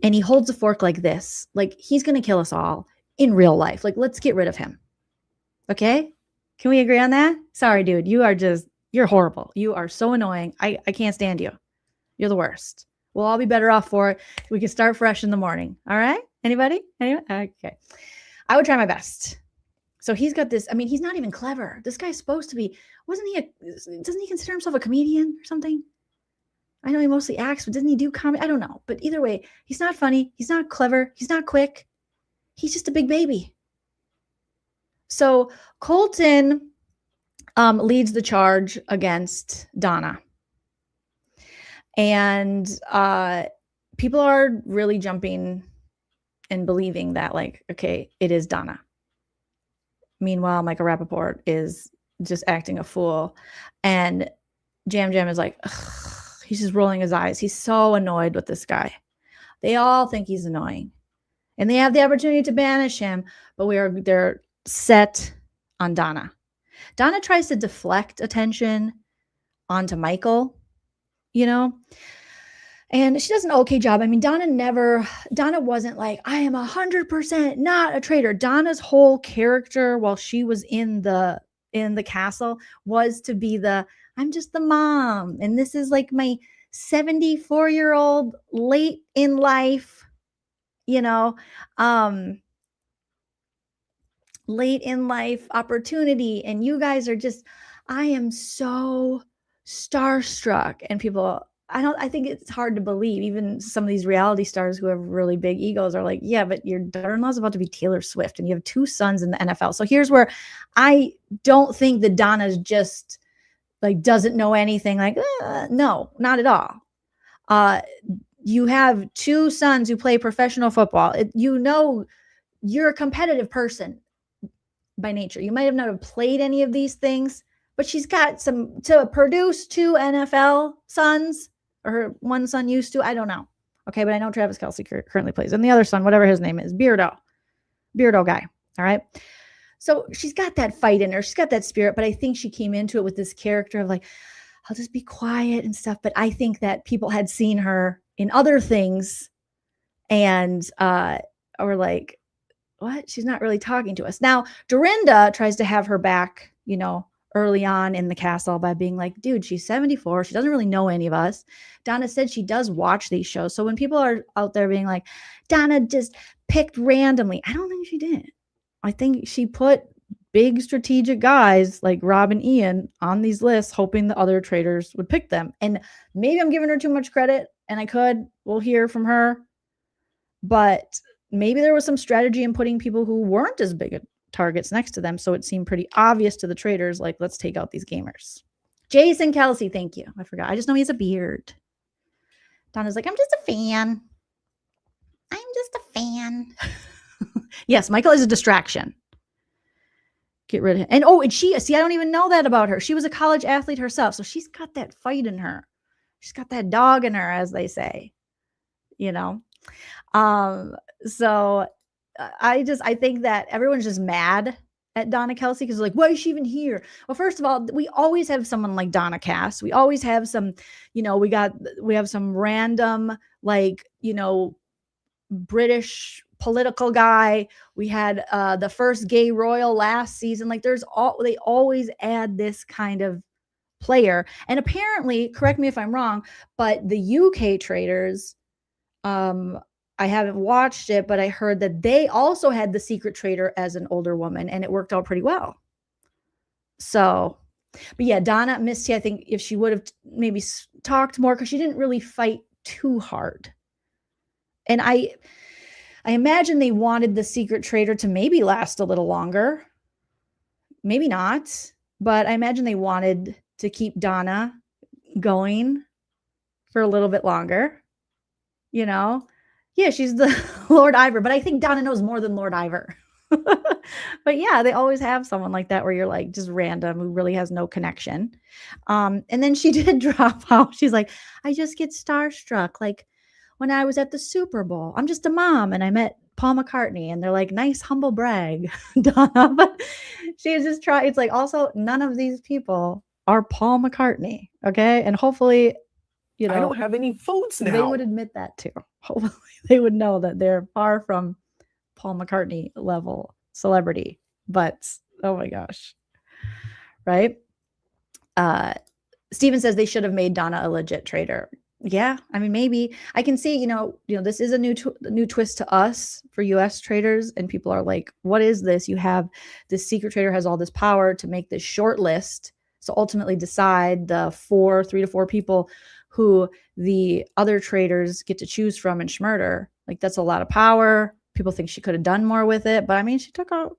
And he holds a fork like this. Like, he's going to kill us all in real life. Like, let's get rid of him. Okay? Can we agree on that? Sorry, dude. You're horrible. You are so annoying. I can't stand you. You're the worst. We'll all be better off for it. We can start fresh in the morning. All right? Anybody? Anyone? Okay. I would try my best. So he's got this. I mean, he's not even clever. This guy's supposed to be, doesn't he consider himself a comedian or something? I know he mostly acts, but doesn't he do comedy? I don't know. But either way, he's not funny. He's not clever. He's not quick. He's just a big baby. So Colton leads the charge against Donna. And people are really jumping and believing that, like, okay, it is Donna. Meanwhile, Michael Rappaport is just acting a fool. And Jam Jam is like, ugh, he's just rolling his eyes. He's so annoyed with this guy. They all think he's annoying. And they have the opportunity to banish him, but they're set on Donna. Donna tries to deflect attention onto Michael, you know, and she does an okay job. I mean, Donna wasn't like, I am 100% not a traitor. Donna's whole character while she was in the castle was to be I'm just the mom. And this is like my 74-year-old late in life, you know, late in life opportunity. And you guys are just, I am so starstruck. And people, I think it's hard to believe. Even some of these reality stars who have really big egos are like, yeah, but your daughter-in-law's about to be Taylor Swift and you have 2 sons in the NFL. So here's where I don't think that Donna's just like, doesn't know anything. Like, no, not at all. You have 2 sons who play professional football. You know, you're a competitive person by nature. You might have not have played any of these things, but she's got some to produce 2 NFL sons, or her one son used to. I don't know. Okay, but I know Travis Kelce currently plays. And the other son, whatever his name is, Beardo guy. All right. So she's got that fight in her. She's got that spirit, but I think she came into it with this character of like, I'll just be quiet and stuff. But I think that people had seen her in other things and were like, what? She's not really talking to us. Now, Dorinda tries to have her back, early on in the castle by being like, dude, she's 74. She doesn't really know any of us. Donna said she does watch these shows. So when people are out there being like, Donna just picked randomly, I don't think she did. I think she put big strategic guys like Rob and Ian on these lists, hoping the other traders would pick them. And maybe I'm giving her too much credit, and we'll hear from her. But maybe there was some strategy in putting people who weren't as big targets next to them. So it seemed pretty obvious to the traders, like, let's take out these gamers. Jason Kelsey, thank you. I forgot. I just know he has a beard. Donna's like, I'm just a fan. Yes, Michael is a distraction. Get rid of him. And she, I don't even know that about her. She was a college athlete herself. So she's got that fight in her. She's got that dog in her, as they say, So I think that everyone's just mad at Donna Kelsey because like, why is she even here? Well, first of all, we always have someone like Donna Cass. We always have some, we have some random, British political guy. We had the first gay royal last season. Like they always add this kind of player. And apparently, correct me if I'm wrong, but the UK traders, I haven't watched it, but I heard that they also had the secret trader as an older woman, and it worked out pretty well. So, but yeah, Donna Misty, I think if she would have maybe talked more, because she didn't really fight too hard. And I imagine they wanted the secret trader to maybe last a little longer. Maybe not, but I imagine they wanted to keep Donna going for a little bit longer, Yeah, she's the Lord Ivor, but I think Donna knows more than Lord Ivor. But yeah, they always have someone like that where you're like just random who really has no connection. And then she did drop out. She's like, I just get starstruck. Like when I was at the Super Bowl, I'm just a mom and I met Paul McCartney, and they're like, nice, humble brag, Donna. But she's just trying. It's like, also, none of these people are Paul McCartney. Okay. And hopefully, I don't have any votes now. They would admit that too. Hopefully they would know that they're far from Paul McCartney level celebrity. But oh my gosh. Right? Steven says they should have made Donna a legit trader. Yeah, I mean, maybe I can see, this is a new twist to us for US traders, and people are like, what is this? You have this secret trader has all this power to make this short list. So ultimately decide the 3 to 4 people who the other traders get to choose from in Schmurder. Like, that's a lot of power. People think she could have done more with it, but I mean, she took out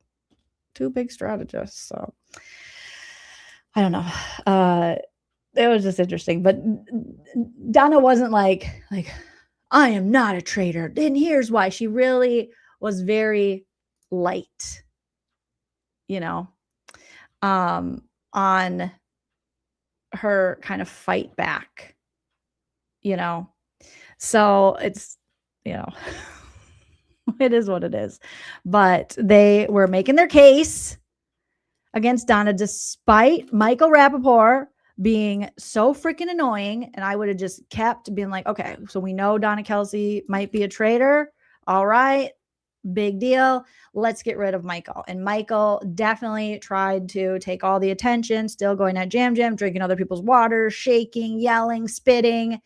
2 big strategists. So I don't know. It was just interesting, but Donna wasn't like, I am not a trader. And here's why. She really was very light, on her kind of fight back, so it's, it is what it is. But they were making their case against Donna, despite Michael Rappaport being so freaking annoying. And I would have just kept being like, okay, so we know Donna Kelsey might be a traitor. All right, big deal. Let's get rid of Michael. And Michael definitely tried to take all the attention, still going at Jam, drinking other people's water, shaking, yelling, spitting,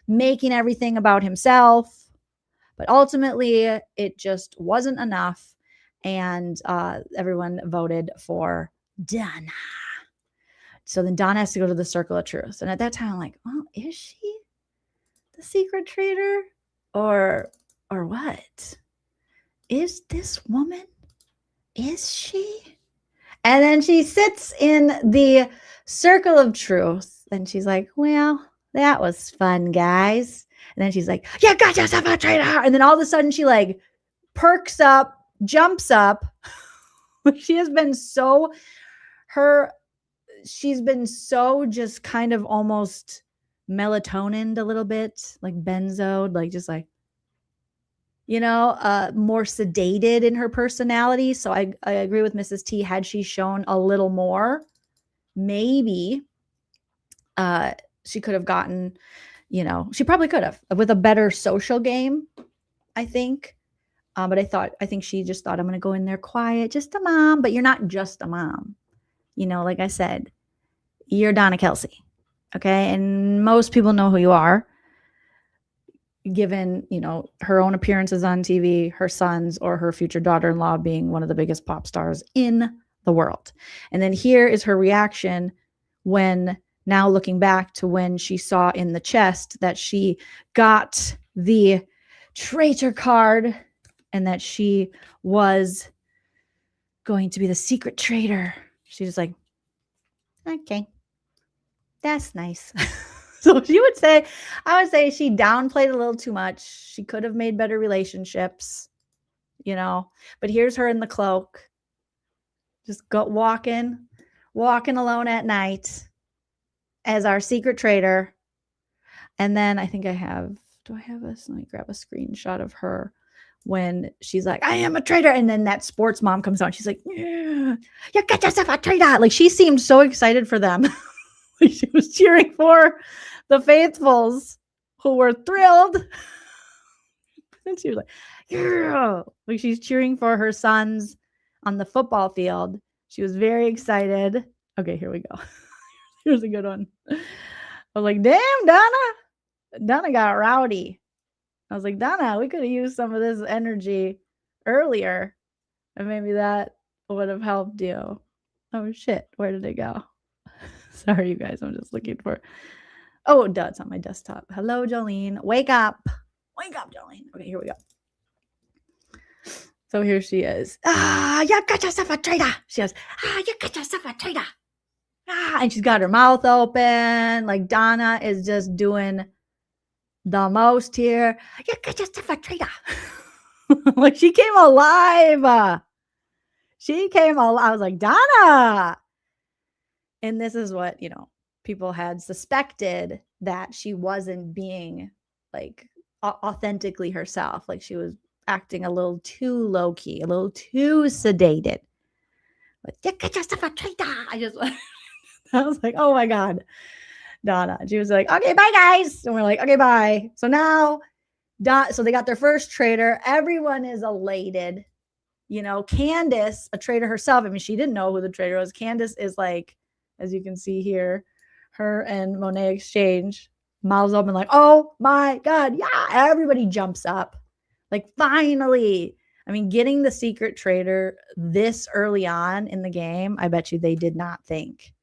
making everything about himself. But ultimately, it just wasn't enough. And everyone voted for Donna. So then Donna has to go to the Circle of Truth. And at that time, I'm like, well, is she the secret traitor? Or what? Is this woman? Is she? And then she sits in the Circle of Truth. And she's like, well, that was fun, guys. And then she's like, yeah, got yourself a traitor. And then all of a sudden she like perks up, jumps up. She's been so just kind of almost melatonined a little bit, like benzoed, like just like, more sedated in her personality. So I agree with Mrs. T. Had she shown a little more, maybe she could have gotten, she probably could have with a better social game, I think. But I think she just thought, I'm going to go in there quiet, just a mom. But you're not just a mom. You know, like I said, you're Donna Kelsey. Okay. And most people know who you are, given, you know, her own appearances on TV, her sons, or her future daughter-in-law being one of the biggest pop stars in the world. And then here is her reaction when, now looking back to when she saw in the chest that she got the traitor card and that she was going to be the secret traitor. She was like, okay, that's nice. So I would say she downplayed a little too much. She could have made better relationships, you know, but here's her in the cloak, just walking alone at night as our secret traitor. And then I think do I have this? Let me grab a screenshot of her when she's like, I am a traitor. And then that sports mom comes out. She's like, yeah, you got yourself a traitor. Like, she seemed so excited for them. Like, she was cheering for the faithfuls who were thrilled. And she was like, yeah. Like, she's cheering for her sons on the football field. She was very excited. Okay, here we go. Here's a good one. I was like, damn, Donna got rowdy. I was like, Donna, we could have used some of this energy earlier, and maybe that would have helped you. Oh, shit. Where did it go? Sorry, you guys. I'm just looking for... Oh, duh, it's on my desktop. Hello, Jolene. Wake up. Wake up, Jolene. Okay, here we go. So here she is. You got yourself a traitor. She goes, you got yourself a traitor. And she's got her mouth open. Like, Donna is just doing the most here. You got yourself a traitor. Like, she came alive. I was like, Donna. And this is what, you know, people had suspected, that she wasn't being like authentically herself. Like, she was acting a little too low key, a little too sedated. But you got yourself a traitor. I was like, oh my God, Donna. She was like, okay, bye guys. And we're like, okay, bye. So now, so they got their first traitor. Everyone is elated. You know, Candace, a traitor herself. I mean, she didn't know who the traitor was. Candace is like, as you can see here, her and Monet exchange, mouths open like, oh my God. Yeah. Everybody jumps up. Like, finally. I mean, getting the secret traitor this early on in the game, I bet you they did not think.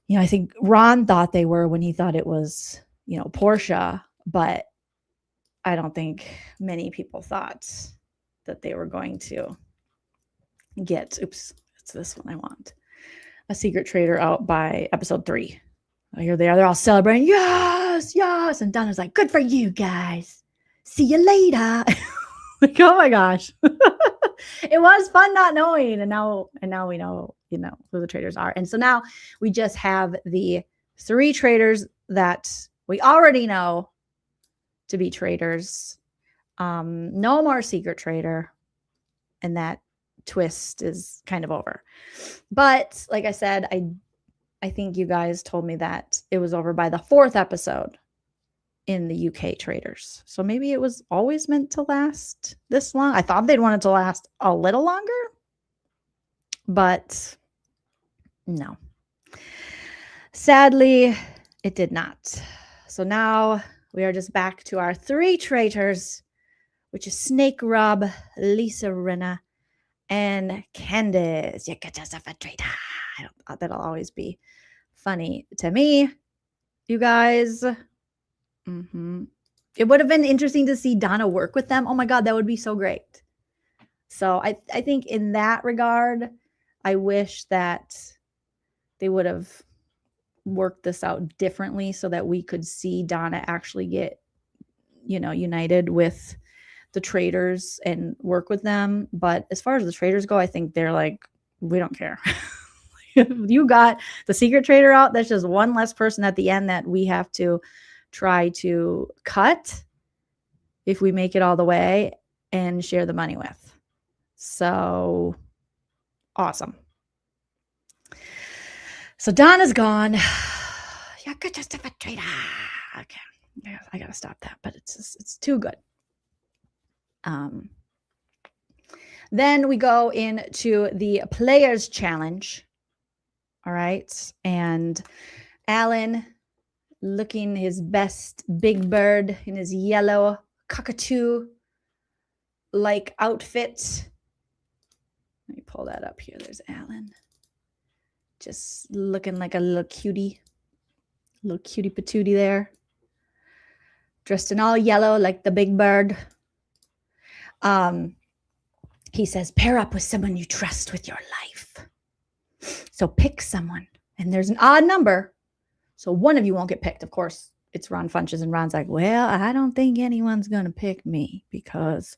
You know, I think Ron thought they were when he thought it was, you know, Portia, but I don't think many people thought that they were going to get, oops, it's this one I want, a secret traitor out by episode 3. Oh, here they are. They're all celebrating. Yes, yes. And Donna's like, good for you guys. See you later. Like, oh my gosh. It was fun not knowing. And now we know, you know, who the traitors are. And so now we just have the 3 traitors that we already know to be traitors. No more secret traitor. And that twist is kind of over. But like I said, I think you guys told me that it was over by the 4th episode in the UK Traitors. So maybe it was always meant to last this long. I thought they'd want it to last a little longer, but no. Sadly, it did not. So now we are just back to our 3 traitors, which is Snake Rob, Lisa Rinna, and Candace. You got yourself a traitor. That'll always be funny to me, you guys. It would have been interesting to see Donna work with them. Oh my God, that would be so great. So I think in that regard, I wish that they would have worked this out differently so that we could see Donna actually get, you know, united with the traitors and work with them. But as far as the traitors go, I think they're like, we don't care. You got the secret traitor out. That's just one less person at the end that we have to try to cut if we make it all the way and share the money with. So awesome. So Donna's gone. You got yourself a traitor. Okay, I gotta stop that, but it's too good. Then we go into the Players Challenge. All right. And Alan, looking his best big bird in his yellow cockatoo-like outfit. Let me pull that up here. There's Alan. Just looking like a little cutie patootie there. Dressed in all yellow like the big bird. He says, pair up with someone you trust with your life. So pick someone. And there's an odd number. So one of you won't get picked. Of course, it's Ron Funches. And Ron's like, well, I don't think anyone's going to pick me because,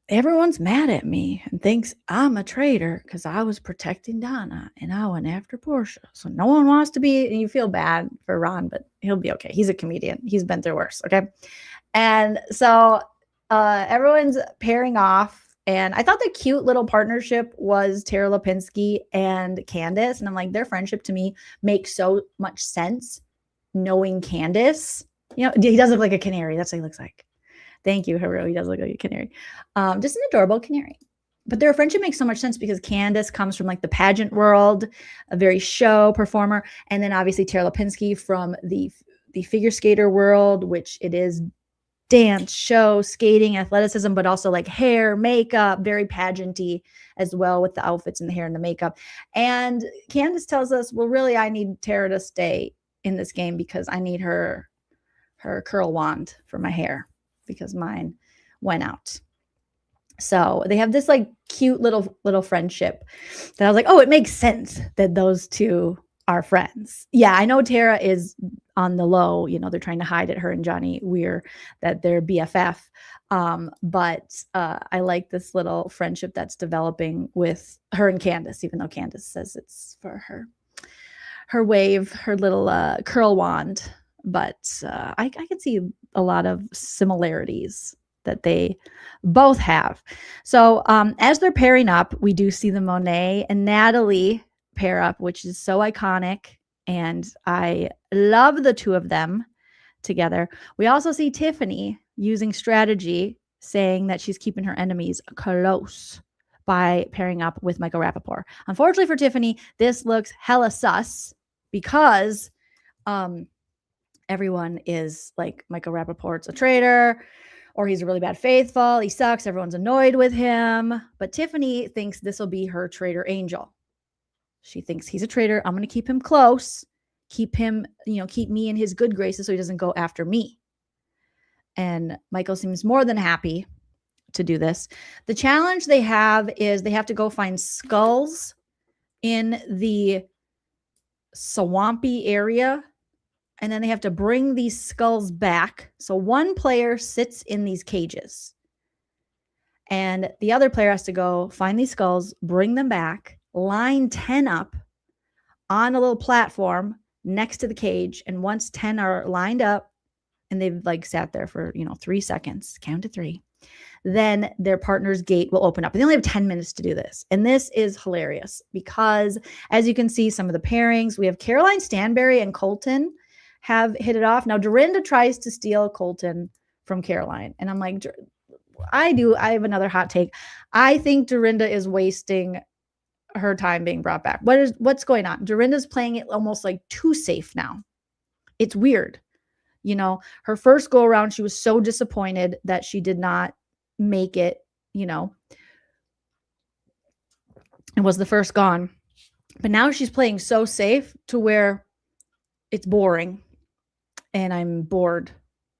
everyone's mad at me and thinks I'm a traitor because I was protecting Donna and I went after Portia. So no one wants to be, and you feel bad for Ron, but he'll be okay. He's a comedian. He's been through worse. Okay. And so everyone's pairing off. And I thought the cute little partnership was Tara Lipinski and Candace. And I'm like, their friendship to me makes so much sense knowing Candace. He does look like a canary. That's what he looks like. Thank you, Haru. He does look like a canary. Just an adorable canary. But their friendship makes so much sense because Candace comes from like the pageant world, a very show performer. And then obviously Tara Lipinski from the figure skater world, which it is dance, show, skating, athleticism, but also like hair, makeup, very pageanty as well with the outfits and the hair and the makeup. And Candace tells us, well, really, I need Tara to stay in this game because I need her curl wand for my hair because mine went out. So they have this like cute little friendship that I was like, oh, it makes sense that those two are friends. Yeah, I know Tara is on the low, they're trying to hide it, her and Johnny Weir, that they're BFF. But I like this little friendship that's developing with her and Candace, even though Candace says it's for her wave, her little curl wand. But I can see a lot of similarities that they both have. So as they're pairing up, we do see the Monet and Natalie pair up, which is so iconic. And I love the two of them together. We also see Tiffany using strategy, saying that she's keeping her enemies close by pairing up with Michael Rappaport. Unfortunately for Tiffany, this looks hella sus because everyone is like, Michael Rappaport's a traitor, or he's a really bad faithful. He sucks. Everyone's annoyed with him. But Tiffany thinks this will be her traitor angel. She thinks he's a traitor. I'm going to keep him close, keep him, keep me in his good graces so he doesn't go after me. And Michael seems more than happy to do this. The challenge they have is they have to go find skulls in the swampy area. And then they have to bring these skulls back. So one player sits in these cages. And the other player has to go find these skulls, bring them back, line 10 up on a little platform next to the cage. And once 10 are lined up and they've like sat there for, 3 seconds, count to 3, then their partner's gate will open up. And they only have 10 minutes to do this. And this is hilarious because as you can see, some of the pairings, we have Caroline Stanberry and Colton have hit it off. Now, Dorinda tries to steal Colton from Caroline. And I'm like, I have another hot take. I think Dorinda is wasting her time being brought back. What's going on? Dorinda's playing it almost like too safe now. It's weird. Her first go around, she was so disappointed that she did not make it, it was the first gone. But now she's playing so safe to where it's boring. And I'm bored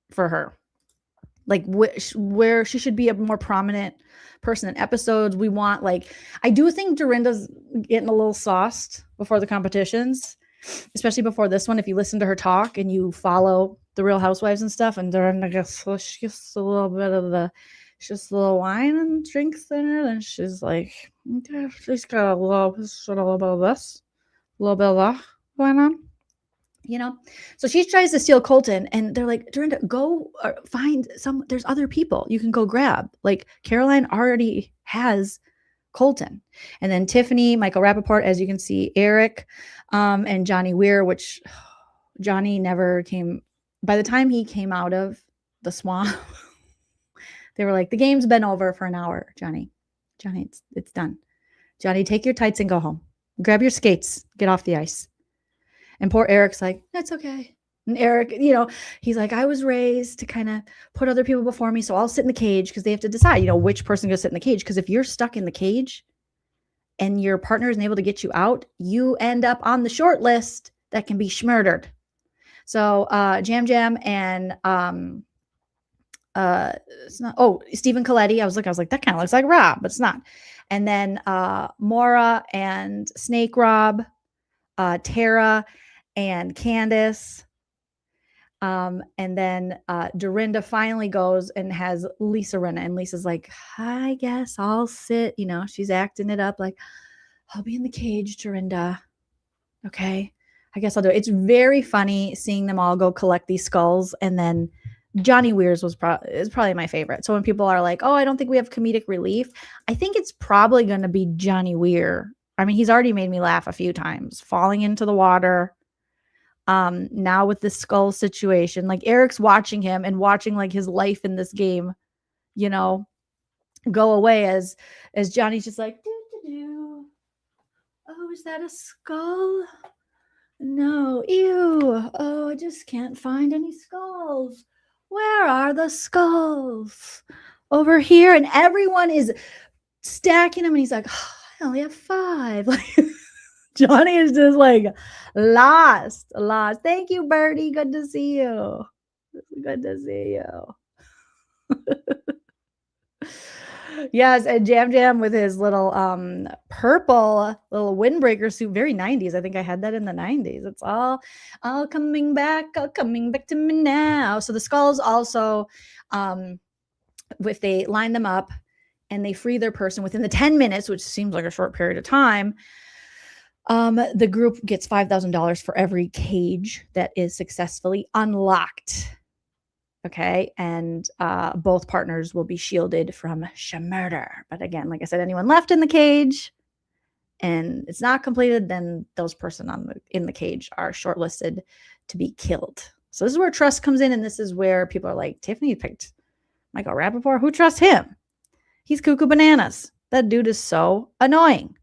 for her. Like where she should be a more prominent person in episodes. We want I do think Dorinda's getting a little sauced before the competitions, especially before this one. If you listen to her talk and you follow the Real Housewives and stuff, and Dorinda gets just a little bit of just a little wine and drinks in her, and she's like, she's got a little bit of this, a little bit of that going on. So she tries to steal Colton and they're like, Dorinda, go find there's other people you can go grab. Like Caroline already has Colton. And then Tiffany, Michael Rappaport, as you can see, Eric, and Johnny Weir, which Johnny never came, by the time he came out of the swamp, They were like, the game's been over for an hour, Johnny. Johnny, it's done. Johnny, take your tights and go home. Grab your skates. Get off the ice. And poor Eric's like, that's okay. And Eric, he's like, I was raised to kind of put other people before me, so I'll sit in the cage because they have to decide, which person goes sit in the cage. Because if you're stuck in the cage and your partner isn't able to get you out, you end up on the short list that can be schmurdered. So Jam Jam and Stephen Coletti. I was like, that kind of looks like Rob, but it's not. And then Maura and Snake Rob, Tara and Candace. And then Dorinda finally goes and has Lisa Rinna, and Lisa's like, I guess I'll sit. She's acting it up like, I'll be in the cage, Dorinda. Okay, I guess I'll do it. It's very funny seeing them all go collect these skulls, and then Johnny Weir's is probably my favorite. So when people are like, oh, I don't think we have comedic relief, I think it's probably going to be Johnny Weir. I mean, he's already made me laugh a few times, falling into the water. Now with this skull situation, like Eric's watching him and watching like his life in this game, go away as Johnny's just like, doo-doo-doo. Oh, is that a skull? No, ew. Oh, I just can't find any skulls. Where are the skulls? Over here. And everyone is stacking them. And he's like, oh, I only have 5. Like, Johnny is just like lost. Thank you, Birdie. Good to see you. Good to see you. Yes, and Jam Jam with his little purple little windbreaker suit, very 90s. I think I had that in the 90s. It's all coming back to me now. So the skulls also, if they line them up and they free their person within the 10 minutes, which seems like a short period of time, the group gets $5,000 for every cage that is successfully unlocked. Okay. And both partners will be shielded from murder. But again, like I said, anyone left in the cage and it's not completed, then those person in the cage are shortlisted to be killed. So this is where trust comes in. And this is where people are like, Tiffany picked Michael Rappaport. Who trusts him? He's cuckoo bananas. That dude is so annoying.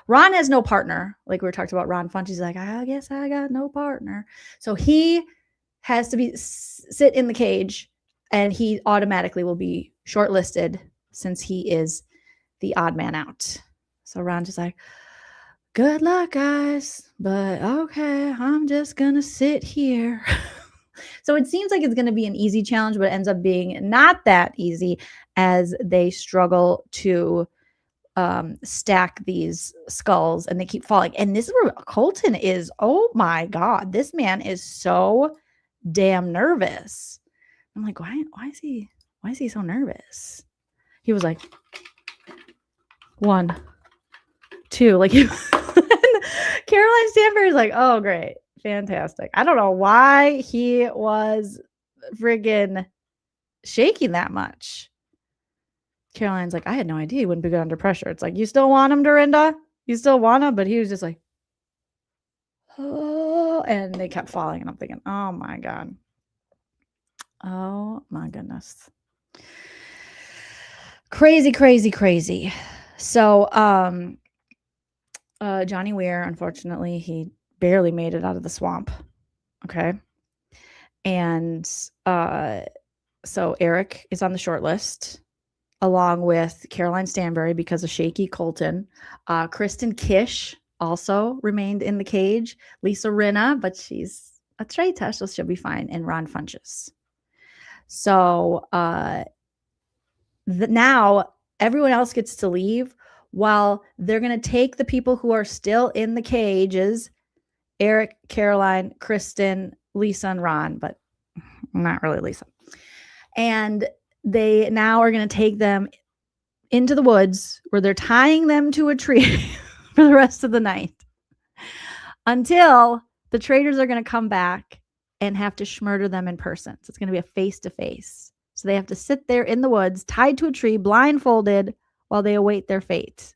Ron has no partner. Like we were talking about Ron Funch. He's like, I guess I got no partner. So he has to sit in the cage, and he automatically will be shortlisted since he is the odd man out. So Ron's just like, good luck, guys. But okay, I'm just going to sit here. So it seems like it's going to be an easy challenge, but it ends up being not that easy as they struggle to stack these skulls and they keep falling. And this is where Colton is. Oh my God, this man is so damn nervous. I'm like, why is he so nervous? He was like 1, 2, like Caroline Stanbury's like, oh great, fantastic. I don't know why he was friggin' shaking that much. Caroline's like, I had no idea he wouldn't be good under pressure. It's like, you still want him, Dorinda? You still want him? But he was just like, oh, and they kept falling. And I'm thinking, oh my God. Oh my goodness. Crazy, crazy, crazy. So Johnny Weir, unfortunately, he barely made it out of the swamp. Okay. And so Eric is on the short list, along with Caroline Stanbury because of shaky Colton. Kristen Kish also remained in the cage. Lisa Rinna, but she's a traitor, so she'll be fine. And Ron Funches. So now everyone else gets to leave while they're going to take the people who are still in the cages, Eric, Caroline, Kristen, Lisa, and Ron, but not really Lisa. And they now are going to take them into the woods where they're tying them to a tree for the rest of the night until the traitors are going to come back and have to murder them in person. So it's going to be a face-to-face. So they have to sit there in the woods, tied to a tree, blindfolded, while they await their fate.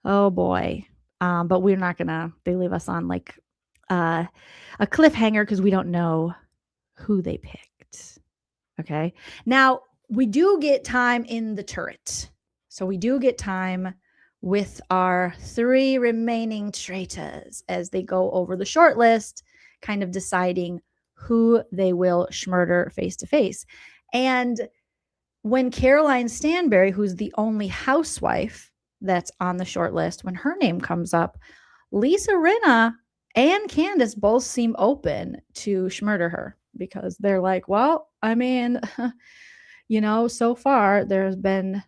Oh boy. But we're not going to, they leave us on like a cliffhanger because we don't know who they picked. Okay. Now we do get time in the turret. So we do get time with our 3 remaining traitors as they go over the short list, kind of deciding who they will schmurder face to face. And when Caroline Stanberry, who's the only housewife that's on the short list, when her name comes up, Lisa Rinna and Candace both seem open to schmurder her because they're like, well, I mean, so far there's been,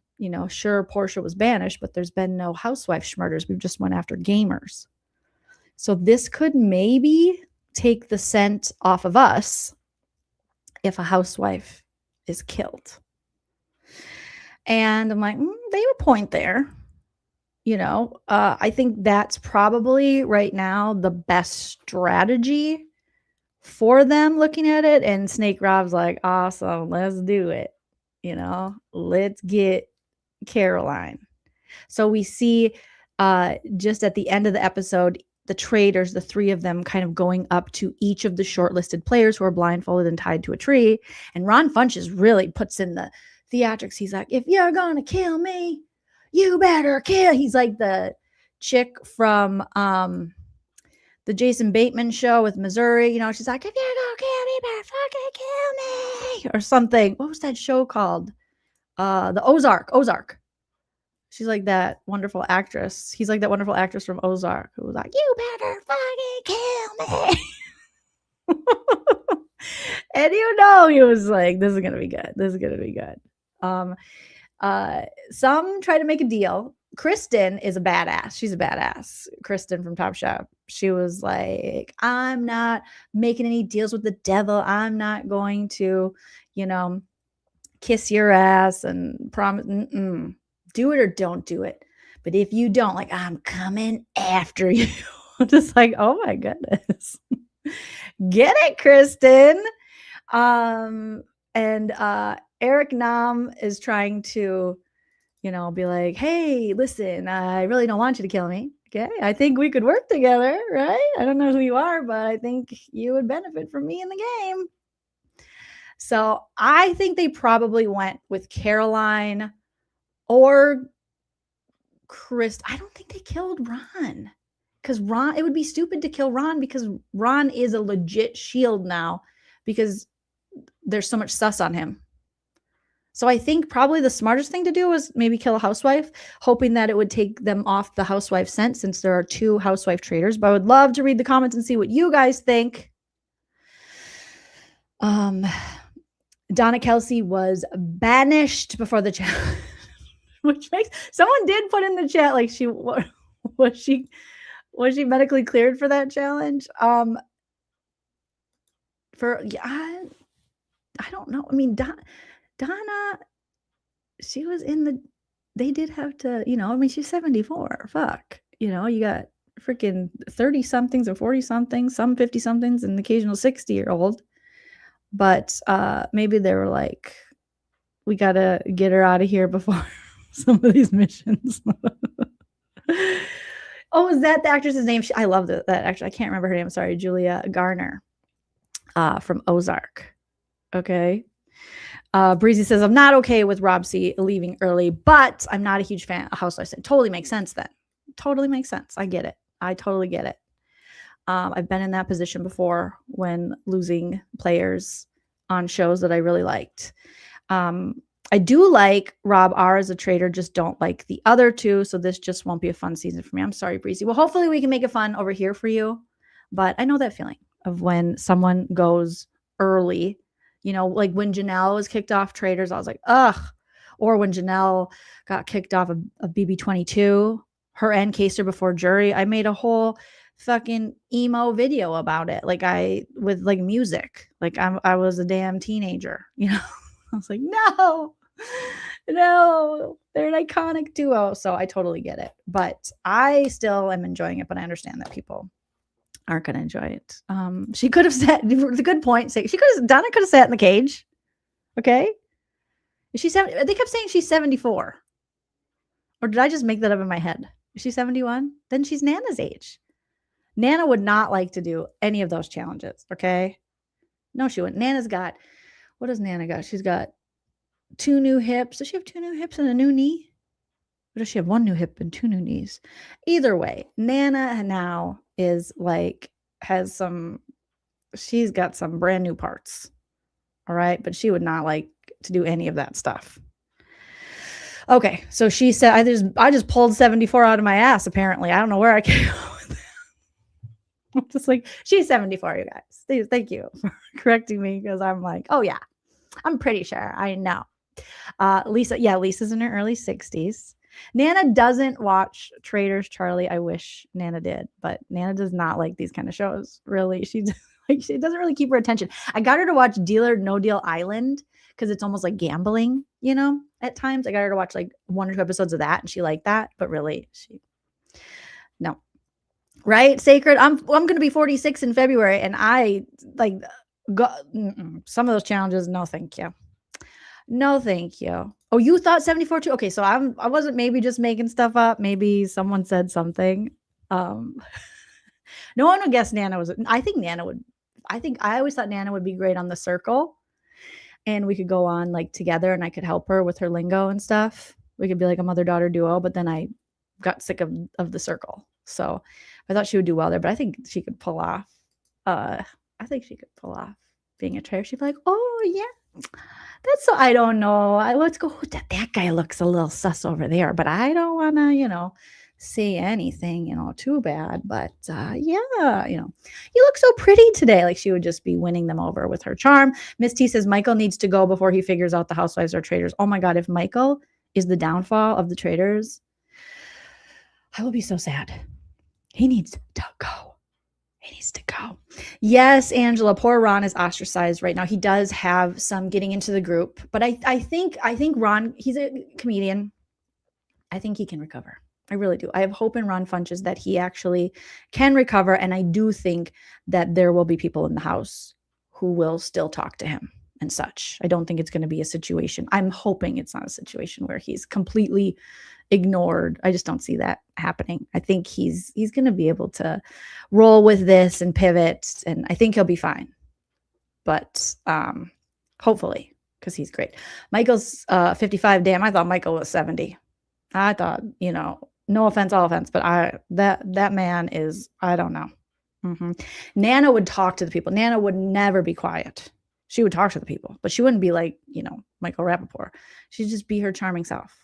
sure, Portia was banished, but there's been no housewife schmurders. We've just went after gamers. So this could maybe take the scent off of us if a housewife is killed. And I'm like, they have a point there. I think that's probably right now the best strategy for them looking at it. And Snake Rob's like, awesome, let's do it. Let's get Caroline. So we see just at the end of the episode, the traitors, the 3 of them kind of going up to each of the shortlisted players who are blindfolded and tied to a tree. And Ron Funches really puts in the theatrics. He's like, if you're going to kill me, you better kill. He's like the chick from the Jason Bateman show with Missouri. She's like, if you're going to kill me, you better fucking kill me. Or something. What was that show called? The Ozark. She's like that wonderful actress. He's like that wonderful actress from Ozark who was like, you better fucking kill me. And he was like, this is going to be good. This is going to be good. Some try to make a deal. Kristen is a badass. She's a badass. Kristen from Top Chef. She was like, I'm not making any deals with the devil. I'm not going to, kiss your ass and promise. Do it or don't do it. But if you don't, like, I'm coming after you. Just like, oh my goodness. Get it, Kristen. And Eric Nam is trying to, be like, hey, listen, I really don't want you to kill me. Okay. I think we could work together, right? I don't know who you are, but I think you would benefit from me in the game. So I think they probably went with Caroline or Chris. I don't think they killed Ron because it would be stupid to kill Ron because Ron is a legit shield now because there's so much sus on him. So I think probably the smartest thing to do was maybe kill a housewife, hoping that it would take them off the housewife scent since there are 2 housewife traitors. But I would love to read the comments and see what you guys think. Donna Kelsey was banished before the challenge, which makes someone did put in the chat like was she medically cleared for that challenge? I don't know. I mean, Donna, she was they did have to, she's 74. Fuck. You got freaking 30 somethings or 40 somethings, some 50 somethings, and occasional 60-year-old. But maybe they were like, we got to get her out of here before some of these missions. Oh, is that the actress's name? I love that actress. I can't remember her name. Sorry, Julia Garner from Ozark. Okay. Breezy says, I'm not okay with Rob C leaving early, but I'm not a huge fan of Housewives. It totally makes sense then. Totally makes sense. I get it. I totally get it. I've been in that position before when losing players on shows that I really liked. I do like Rob R as a traitor, just don't like the other 2. So this just won't be a fun season for me. I'm sorry, Breezy. Well, hopefully we can make it fun over here for you. But I know that feeling of when someone goes early. Like when Janelle was kicked off Traitors, I was like, ugh. Or when Janelle got kicked off of BB22, her and Kaser before jury, I made a whole fucking emo video about it. With music. Like I was a damn teenager, I was like, no, they're an iconic duo. So I totally get it. But I still am enjoying it. But I understand that people aren't going to enjoy it. She could have sat. The good point. Donna could have sat in the cage. Okay, she's 70. They kept saying she's 74. Or did I just make that up in my head? Is she 71? Then she's Nana's age. Nana would not like to do any of those challenges. Okay, no, she wouldn't. Nana's got What does Nana got? She's got 2 new hips. Does she have 2 new hips and a new knee? Or does she have 1 new hip and 2 new knees? Either way, Nana now is like, she's got some brand new parts. All right. But she would not like to do any of that stuff. Okay. So she said, I just pulled 74 out of my ass, apparently. I don't know where I came up with that. I'm just like, she's 74, you guys. Thank you for correcting me, because I'm like, oh yeah, I'm pretty sure. I know. Lisa's in her early 60s. Nana doesn't watch Traitors, Charlie. I wish Nana did, but Nana does not like these kind of shows. Really, she doesn't really keep her attention. I got her to watch Deal or No Deal Island because it's almost like gambling, at times. I got her to watch like 1 or 2 episodes of that, and she liked that. But really, no. Right, Sacred. I'm going to be 46 in February, and I like some of those challenges. No, thank you. No, thank you. Oh, you thought 74 too? Okay, so I wasn't maybe just making stuff up. Maybe someone said something. No one would guess Nana was. I always thought Nana would be great on The Circle, and we could go on like together, and I could help her with her lingo and stuff. We could be like a mother-daughter duo. But then I got sick of The Circle, so I thought she would do well there. But I think she could pull off. Being a traitor. She'd be like, oh yeah. That's so, I don't know. Let's go. That guy looks a little sus over there, but I don't want to, say anything, too bad. But you look so pretty today. Like she would just be winning them over with her charm. Miss T says Michael needs to go before he figures out the housewives are traitors. Oh my God, if Michael is the downfall of the traitors, I will be so sad. He needs to go. He needs to go. Yes, Angela. Poor Ron is ostracized right now. He does have some getting into the group, but I think Ron, he's a comedian. I think he can recover. I really do. I have hope in Ron Funches that he actually can recover, and I do think that there will be people in the house who will still talk to him and such. I don't think it's going to be a situation. I'm hoping it's not a situation where he's completely ignored. I just don't see that happening. I think he's going to be able to roll with this and pivot, and I think he'll be fine. But hopefully, because he's great. Michael's 55. Damn, I thought Michael was 70. I thought, no offense, all offense, but that man is, I don't know. Nana would talk to the people. Nana would never be quiet. She would talk to the people, but she wouldn't be like, Michael Rappaport. She'd just be her charming self.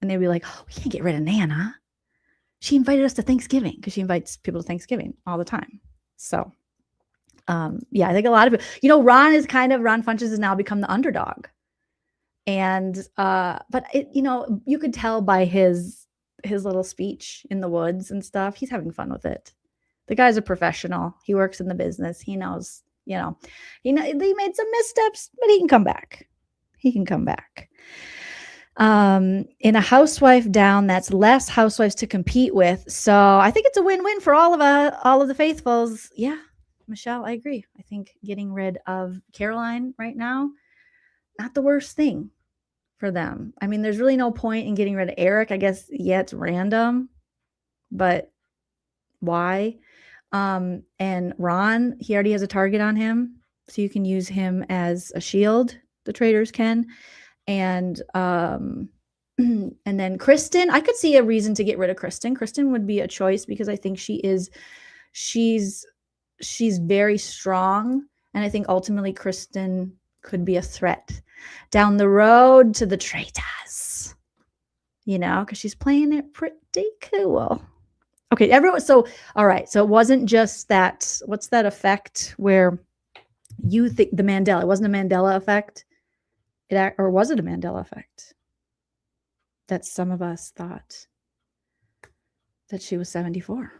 And they'd be like, oh, we can't get rid of Nana. She invited us to Thanksgiving, because she invites people to Thanksgiving all the time. So, I think a lot of people, Ron Funches has now become the underdog. And, but you could tell by his little speech in the woods and stuff, he's having fun with it. The guy's a professional. He works in the business. He knows, he made some missteps, but he can come back. In a housewife down, that's less housewives to compete with. So I think it's a win-win for all of the faithfuls. Yeah, Michelle, I agree. I think getting rid of Caroline right now, not the worst thing for them. I mean, there's really no point in getting rid of Eric. I guess, yeah, it's random, but why? And Ron, he already has a target on him, so you can use him as a shield. The traitors can. And then Kristen, I could see a reason to get rid of Kristen. Kristen would be a choice because I think she's very strong. And I think ultimately Kristen could be a threat down the road to the traitors, because she's playing it pretty cool. Okay, everyone. So, all right. So it wasn't just that. What's that effect where you think the Mandela? It wasn't a Mandela effect. Or was it a Mandela effect? That some of us thought that she was 74.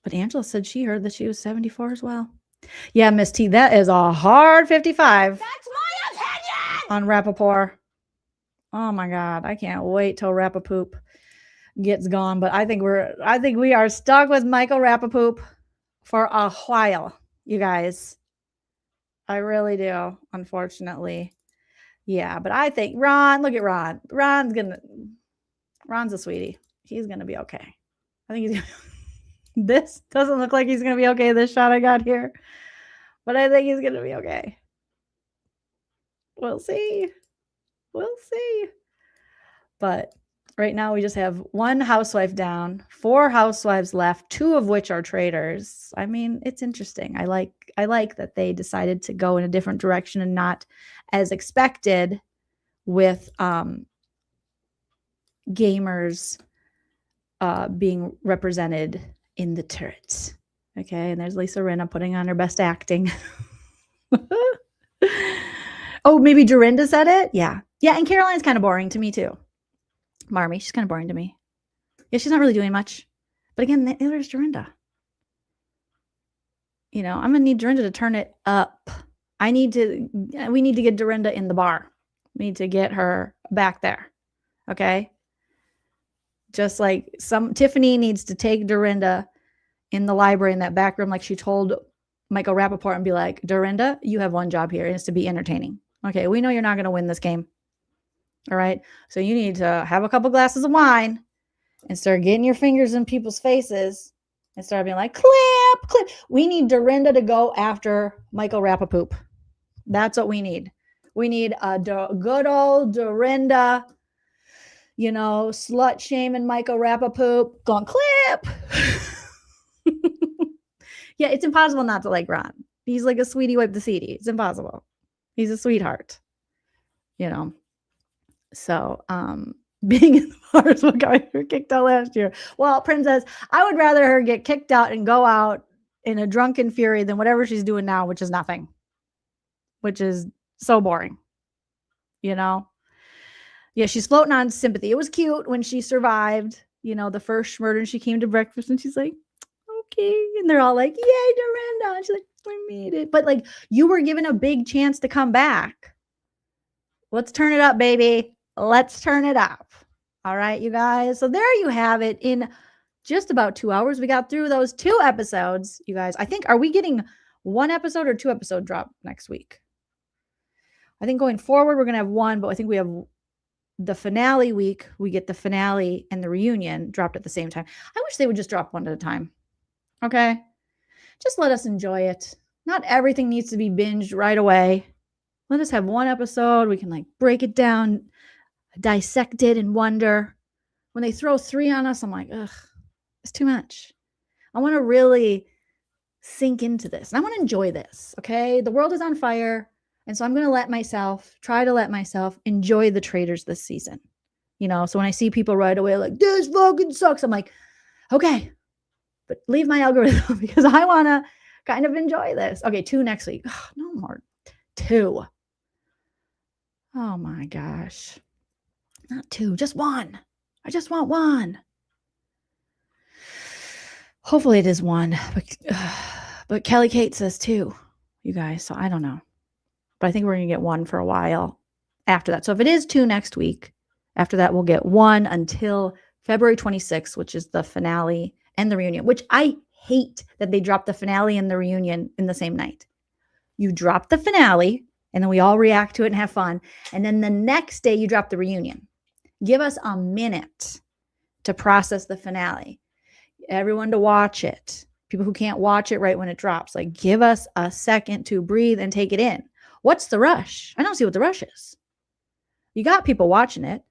But Angela said she heard that she was 74 as well. Yeah, Miss T, that is a hard 55. That's my opinion! On Rappaport. Oh my God. I can't wait till Rappapoop gets gone. But I think we are stuck with Michael Rappapoop for a while, you guys. I really do, unfortunately. Yeah, but I think Ron, look at Ron. Ron's a sweetie. He's going to be okay. I think he's going to, this doesn't look like he's going to be okay, this shot I got here. But I think he's going to be okay. We'll see. We'll see. But right now we just have one housewife down, 4 housewives left, 2 of which are traitors. I mean, it's interesting. I like that they decided to go in a different direction and not as expected with gamers being represented in the turrets. Okay, and there's Lisa Rinna putting on her best acting. Oh, maybe Dorinda said it? Yeah. Yeah, and Caroline's kind of boring to me too. Marmy, she's kind of boring to me. Yeah, she's not really doing much. But again, there's Dorinda. You know, I'm going to need Dorinda to turn it up. We need to get Dorinda in the bar. We need to get her back there. Okay? Just like Tiffany needs to take Dorinda in the library in that back room like she told Michael Rappaport and be like, Dorinda, you have one job here, and it's to be entertaining. Okay, we know you're not going to win this game. All right? So you need to have a couple glasses of wine and start getting your fingers in people's faces and start being like, clip, clip. We need Dorinda to go after Michael Rappaport. That's what we need. We need a good old Dorinda, you know, slut shaming Michael Rappaport going clip. Yeah, it's impossible not to like Ron. He's like a sweetie wipe the seedy. It's impossible. He's a sweetheart, you know. So, being in the bar is what got her kicked out last year. Well, Princess, I would rather her get kicked out and go out in a drunken fury than whatever she's doing now, which is nothing, which is so boring, you know. Yeah, she's floating on sympathy. It was cute when she survived, you know, the first murder, and she came to breakfast and she's like, okay. And they're all like, yay, Dorinda. And she's like, we made it. But like, you were given a big chance to come back. Let's turn it up, baby. Let's turn it up. All right, you guys. So there you have it. In just about 2 hours, we got through those 2 episodes, you guys. I think, are we getting 1 episode or 2 episode drop next week? I think going forward, we're going to have 1, but I think we have the finale week. We get the finale and the reunion dropped at the same time. I wish they would just drop 1 at a time. Okay? Just let us enjoy it. Not everything needs to be binged right away. Let us have 1 episode. We can like break it down, dissect it, and wonder. When they throw 3 on us, I'm like, ugh, it's too much. I want to really sink into this. And I want to enjoy this, okay? The world is on fire. And so I'm going to try to let myself enjoy the Traitors this season. You know, so when I see people right away like, this fucking sucks, I'm like, okay, but leave my algorithm because I want to kind of enjoy this. Okay, 2 next week. Oh, no more 2. Oh my gosh. Not 2, just 1. I just want 1. Hopefully it is 1. But Kelly Kate says 2, you guys. So I don't know. But I think we're going to get 1 for a while after that. So if it is 2 next week, after that, we'll get 1 until February 26th, which is the finale and the reunion, which I hate that they dropped the finale and the reunion in the same night. You drop the finale, and then we all react to it and have fun. And then the next day, you drop the reunion. Give us a minute to process the finale. Everyone to watch it. People who can't watch it right when it drops. Like, give us a second to breathe and take it in. What's the rush? I don't see what the rush is. You got people watching it.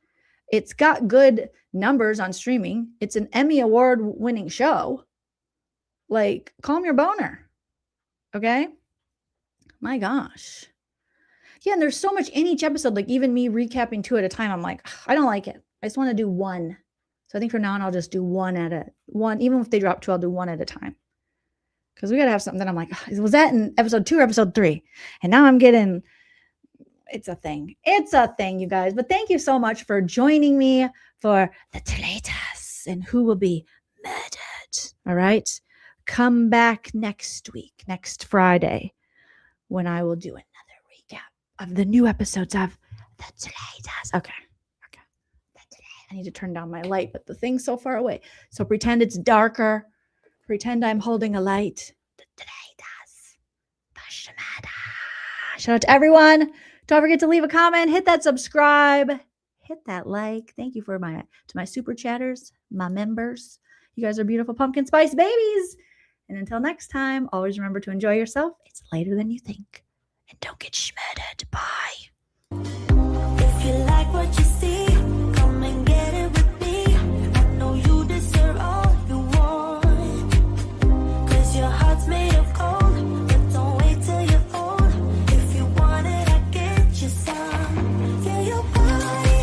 It's got good numbers on streaming. It's an Emmy Award winning show. Like, calm your boner. Okay? My gosh. Yeah, and there's so much in each episode. Like, even me recapping 2 at a time, I'm like, I don't like it. I just want to do 1. So I think from now on, I'll just do 1 at a one. Even if they drop 2, I'll do 1 at a time. Because we got to have something that I'm like, was that in episode 2 or episode 3? And now I'm getting, it's a thing. It's a thing, you guys. But thank you so much for joining me for the Traitors and who will be murdered. All right? Come back next week, next Friday, when I will do another recap of the new episodes of the Traitors. Okay. I need to turn down my light, but the thing's so far away. So pretend it's darker. Pretend I'm holding a light. The Traitors. Shout out to everyone. Don't forget to leave a comment. Hit that subscribe. Hit that like. Thank you to my super chatters, my members. You guys are beautiful pumpkin spice babies. And until next time, always remember to enjoy yourself. It's later than you think. And don't get schmurdered. Bye. like what you see.